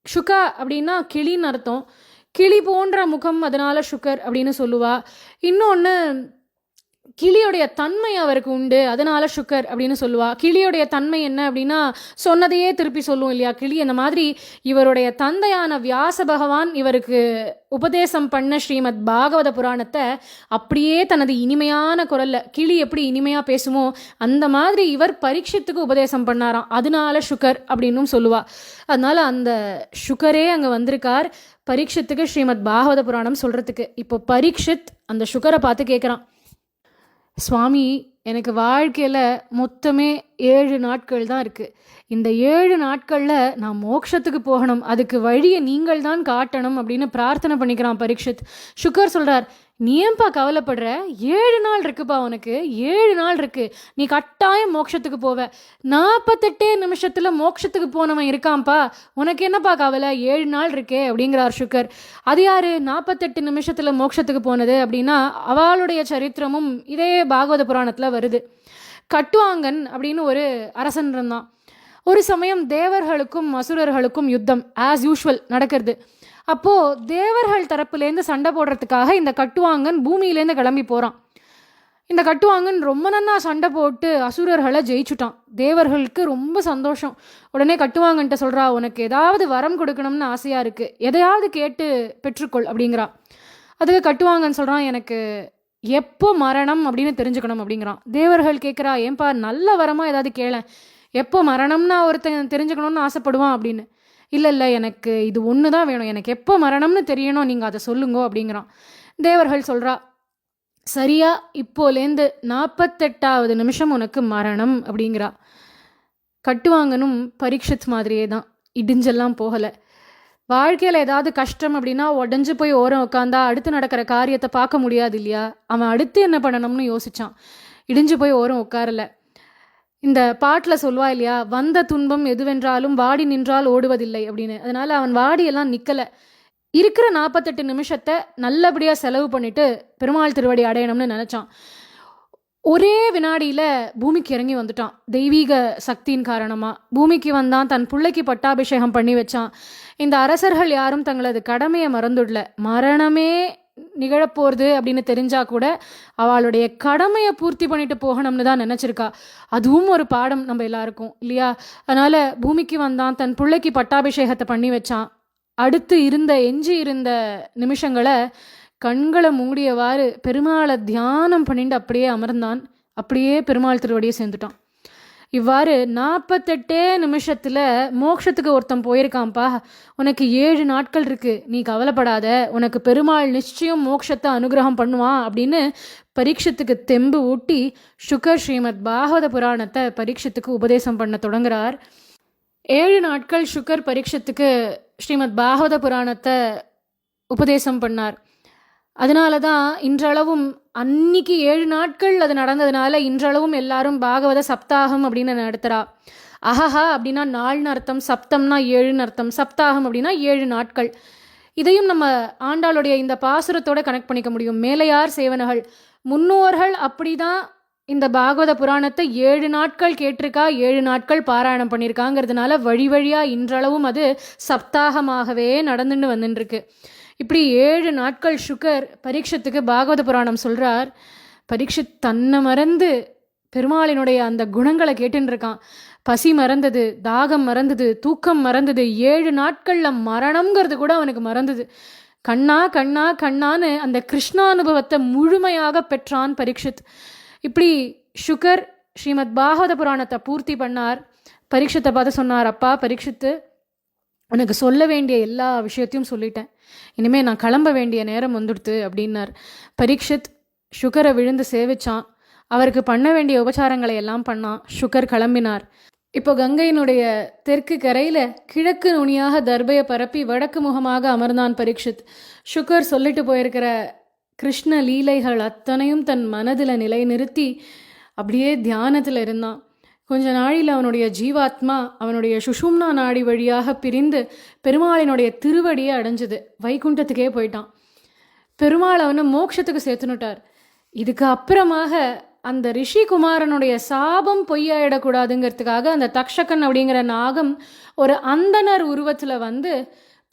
சுகா அப்படின்னா கிளின்னு அர்த்தம், கிளி போன்ற முகம், அதனால சுகர் அப்படின்னு சொல்லுவா. இன்னொன்று, கிளியோடைய தன்மை அவருக்கு உண்டு, அதனால சுகர் அப்படின்னு சொல்லுவா. கிளியோடைய தன்மை என்ன அப்படின்னா சொன்னதையே திருப்பி சொல்லுவோம் இல்லையா, கிளி. அந்த மாதிரி இவருடைய தந்தையான வியாச பகவான் இவருக்கு உபதேசம் பண்ண ஸ்ரீமத் பாகவத புராணத்தை அப்படியே தனது இனிமையான குரல்ல, கிளி எப்படி இனிமையா பேசுமோ அந்த மாதிரி இவர் பரீட்சித்துக்கு உபதேசம் பண்ணாராம், அதனால சுகர் அப்படின்னும் சொல்லுவா. அதனால அந்த சுகரே அங்கே வந்திருக்கார் பரீட்சித்துக்கு ஸ்ரீமத் பாகவத புராணம் சொல்றதுக்கு. இப்போ பரீட்சித் அந்த சுகரை பார்த்து கேட்குறான், சுவாமி, எனக்கு வாழ்க்கையில் மொத்தமே 7 நாட்கள் தான் இருக்குது. இந்த 7 நாட்களில் நான் மோட்சத்துக்கு போகணும், அதுக்கு வழியை நீங்கள் தான் காட்டணும் அப்படின்னு பிரார்த்தனை பண்ணிக்கிறான் பரீட்சித். சுகர் சொல்கிறார், நீ ஏன்பா கவலைப்படுற, 7 நாள் இருக்குப்பா, உனக்கு 7 நாள் இருக்குது, நீ கட்டாயம் மோட்சத்துக்கு போவ. 48 நிமிஷத்தில் மோட்சத்துக்கு போனவன் இருக்கான்ப்பா, உனக்கு என்னப்பா கவலை, 7 நாள் இருக்கே அப்படிங்கிறார் சுகர். அது யாரு 48 நிமிஷத்தில் மோட்சத்துக்கு போனது அப்படின்னா அவளுடைய சரித்திரமும் இதே பாகவத புராணத்தில் வருது. கட்டுவாங்கன் அப்படின்னு ஒரு அரசன் இருந்தான். ஒரு சமயம் தேவர்களுக்கும் அசுரர்களுக்கும் யுத்தம் ஆஸ் யூஷுவல் நடக்கிறது. அப்போது தேவர்கள் தரப்புலேருந்து சண்டை போடுறதுக்காக இந்த கட்டுவாங்கன் பூமியிலேருந்து கிளம்பி போகிறான். இந்த கட்டுவாங்கன் ரொம்ப நன்னா சண்டை போட்டு அசுரர்களை ஜெயிச்சுட்டான். தேவர்களுக்கு ரொம்ப சந்தோஷம். உடனே கட்டுவாங்கன்ட்ட சொல்கிறா, உனக்கு ஏதாவது வரம் கொடுக்கணும்னு ஆசையாக இருக்குது, எதையாவது கேட்டு பெற்றுக்கொள் அப்படிங்கிறா. அதுக்கு கட்டுவாங்கன்னு சொல்கிறான், எனக்கு எப்போ மரணம் அப்படின்னு தெரிஞ்சுக்கணும் அப்படிங்கிறான். தேவர்கள் கேட்குறா, ஏன்பா நல்ல வரமாக ஏதாவது கேள, எப்போ மரணம்னா ஒருத்தன் தெரிஞ்சுக்கணும்னு ஆசைப்படுவான் அப்படின்னு. இல்லை, எனக்கு இது ஒன்று தான் வேணும், எனக்கு எப்போ மரணம்னு தெரியணும், நீங்கள் அதை சொல்லுங்கோ அப்படிங்கிறான். தேவர்கள் சொல்கிறா, சரியா இப்போலேருந்து 48வது நிமிஷம் உனக்கு மரணம் அப்படிங்கிறா. கட்டுவாங்கனும் பரீட்சித் மாதிரியே தான், இடிஞ்செல்லாம் போகலை. வாழ்க்கையில் ஏதாவது கஷ்டம் அப்படின்னா உடஞ்சி போய் ஓரம் உட்காந்தா அடுத்து நடக்கிற காரியத்தை பார்க்க முடியாது இல்லையா, அவன் அடுத்து என்ன பண்ணணும்னு யோசித்தான், இடிஞ்சு போய் ஓரம் உட்காரலை. இந்த பாட்டில் சொல்வா இல்லையா, வந்த துன்பம் எதுவென்றாலும் வாடி நின்றால் ஓடுவதில்லை அப்படின்னு. அதனால அவன் வாடியெல்லாம் நிற்கலை. இருக்கிற 48 நிமிஷத்தை நல்லபடியாக செலவு பண்ணிட்டு பெருமாள் திருவடி அடையணும்னு நினச்சான். ஒரே வினாடியில் பூமிக்கு இறங்கி வந்துட்டான். தெய்வீக சக்தியின் காரணமாக பூமிக்கு வந்தான். தன் பிள்ளைக்கு பட்டாபிஷேகம் பண்ணி வச்சான். இந்த அரசர்கள் யாரும் தங்களது கடமையை மறந்துடல. மரணமே நிகழப்போகிறது அப்படின்னு தெரிஞ்சா கூட அவளுடைய கடமையை பூர்த்தி பண்ணிட்டு போகணும்னு தான் நினச்சிருக்கா. அதுவும் ஒரு பாடம் நம்ம எல்லாருக்கும் இல்லையா. அதனால் பூமிக்கு வந்தான், தன் பிள்ளைக்கு பட்டாபிஷேகத்தை பண்ணி வச்சான். அடுத்து எஞ்சி இருந்த நிமிஷங்களை கண்களை மூடியவாறு பெருமாளை தியானம் பண்ணிட்டு அப்படியே அமர்ந்தான். அப்படியே பெருமாள் திருவடியை சேர்ந்துட்டான். இவ்வாறு 48 நிமிஷத்தில் மோட்சத்துக்கு ஒருத்தன் போயிருக்கான்ப்பா. உனக்கு 7 நாட்கள் இருக்குது, நீ கவலைப்படாத, உனக்கு பெருமாள் நிச்சயம் மோட்சத்தை அனுகிரகம் பண்ணுவான் அப்படின்னு பரீட்சத்துக்கு தெம்பு ஊட்டி சுகர் ஸ்ரீமத் பாகவத புராணத்தை பரீட்சத்துக்கு உபதேசம் பண்ண தொடங்குறார். 7 நாட்கள் சுகர் பரீட்சத்துக்கு ஸ்ரீமத் பாகவத புராணத்தை உபதேசம் பண்ணார். அதனால தான் இன்றளவும் அன்னைக்கு 7 நாட்கள் அது நடந்ததுனால இன்றளவும் எல்லாரும் பாகவத சப்தாகம் அப்படின்னு நடத்துகிறா. அஹஹா அப்படின்னா 4ன்னு அர்த்தம், சப்தம்னா 7ன்னு அர்த்தம், சப்தாகம் அப்படின்னா 7 நாட்கள். இதையும் நம்ம ஆண்டாளுடைய இந்த பாசுரத்தோட கனெக்ட் பண்ணிக்க முடியும். மேலையார் சேவனர்கள் முன்னோர்கள் அப்படி தான் இந்த பாகவத புராணத்தை 7 நாட்கள் கேட்டிருக்கா, 7 நாட்கள் பாராயணம் பண்ணியிருக்காங்கிறதுனால வழி வழியாக இன்றளவும் அது சப்தாகமாகவே நடந்துட்டு வந்துட்டுருக்கு. இப்படி 7 நாட்கள் சுகர் பரீட்சத்துக்கு பாகவத புராணம் சொல்கிறார். பரீட்சித் தன்னை மறந்து பெருமாளினுடைய அந்த குணங்களை கேட்டுன்னு இருக்கான். பசி மறந்தது, தாகம் மறந்தது, தூக்கம் மறந்தது, 7 நாட்களில் மரணம்ங்கிறது கூட அவனுக்கு மறந்தது. கண்ணா கண்ணா கண்ணான்னு அந்த கிருஷ்ணானுபவத்தை முழுமையாக பெற்றான் பரீட்சித். இப்படி சுகர் ஸ்ரீமத் பாகவத புராணத்தை பூர்த்தி பண்ணார். பரீட்சத்தை பார்த்து சொன்னார், அப்பா பரீட்சித்து, உனக்கு சொல்ல வேண்டிய எல்லா விஷயத்தையும் சொல்லிட்டேன், இனிமேல் நான் கிளம்ப வேண்டிய நேரம் வந்துடுத்து அப்படின்னார். பரீட்சித் சுகரை விழுந்து சேவிச்சான். அவருக்கு பண்ண வேண்டிய உபச்சாரங்களை எல்லாம் பண்ணான். சுகர் கிளம்பினார். இப்போ கங்கையினுடைய தெற்கு கரையில் கிழக்கு நுனியாக தர்பையை பரப்பி வடக்கு முகமாக அமர்ந்தான் பரீட்சித். சுகர் சொல்லிட்டு போயிருக்கிற கிருஷ்ண லீலைகள் அத்தனையும் தன் மனதில் நிலைநிறுத்தி அப்படியே தியானத்தில் இருந்தான். கொஞ்ச நாளில் அவனுடைய ஜீவாத்மா அவனுடைய சுஷும்னா நாடி வழியாக பிரிந்து பெருமாளினுடைய திருவடியை அடைஞ்சது. வைகுண்டத்துக்கே போயிட்டான். பெருமாள் அவனை மோட்சத்துக்கு சேர்த்துனுட்டார். இதுக்கு அப்புறமாக அந்த ரிஷிகுமாரனுடைய சாபம் பொய்யாயிடக்கூடாதுங்கிறதுக்காக அந்த தக்ஷகன் அப்படிங்கிற நாகம் ஒரு அந்தனர் உருவத்தில் வந்து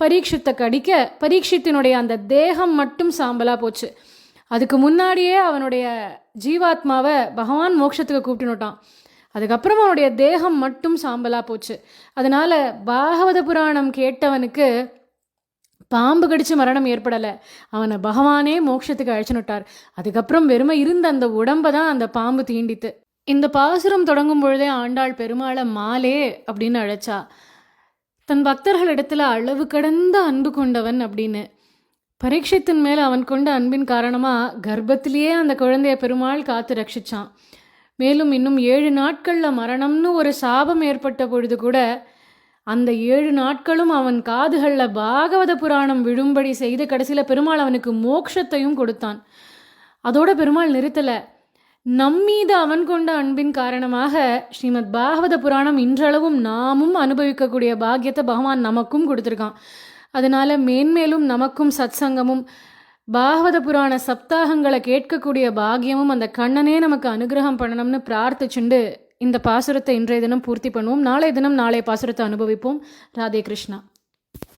பரீட்சித்தை கடிக்க பரீட்சித்தினுடைய அந்த தேகம் மட்டும் சாம்பலாக போச்சு. அதுக்கு முன்னாடியே அவனுடைய ஜீவாத்மாவை பகவான் மோட்சத்துக்கு கூப்பிட்டுனுட்டான். அதுக்கப்புறம் அவனுடைய தேகம் மட்டும் சாம்பலாக போச்சு. அதனால் பாகவத புராணம் கேட்டவனுக்கு பாம்பு கடிச்சு மரணம் ஏற்படலை, அவனை பகவானே மோட்சத்துக்கு அழைச்சுனுட்டார். அதுக்கப்புறம் வெறுமை இருந்த அந்த உடம்பை தான் அந்த பாம்பு தீண்டித்து. இந்த பாசுரம் தொடங்கும் பொழுதே ஆண்டாள் பெருமாளை மாலே அப்படின்னு அழைச்சா. தன் பக்தர்களிடத்துல அளவு கடந்த அன்பு கொண்டவன் அப்படின்னு. பரீட்சித்தின் மேலே அவன் கொண்ட அன்பின் காரணமாக கர்ப்பத்திலேயே அந்த குழந்தைய பெருமாள் காத்து ரட்சிச்சான். மேலும் இன்னும் 7 நாட்களில் மரணம்னு ஒரு சாபம் ஏற்பட்ட பொழுது கூட அந்த 7 நாட்களும் அவன் காதுகளில் பாகவத புராணம் விழும்படி செய்து கடைசியில் பெருமாள் அவனுக்கு மோட்சத்தையும் கொடுத்தான். அதோட பெருமாள் நிறுத்தலை. நம்மீது அவன் கொண்ட அன்பின் காரணமாக ஸ்ரீமத் பாகவத புராணம் இன்றளவும் நாமும் அனுபவிக்கக்கூடிய பாக்கியத்தை பகவான் நமக்கும் கொடுத்துருக்கான். அதனால மேன்மேலும் நமக்கும் சத்சங்கமும் பாகவத புராண சப்தாகங்களை கேட்கக்கூடிய பாக்கியமும் அந்த கண்ணனே நமக்கு அனுகிரகம் பண்ணணும்னு பிரார்த்திச்சுண்டு இந்த பாசுரத்தை இன்றைய தினம் பூர்த்தி பண்ணுவோம். நாளைய தினம் நாளைய பாசுரத்தை அனுபவிப்போம். ராதே கிருஷ்ணா.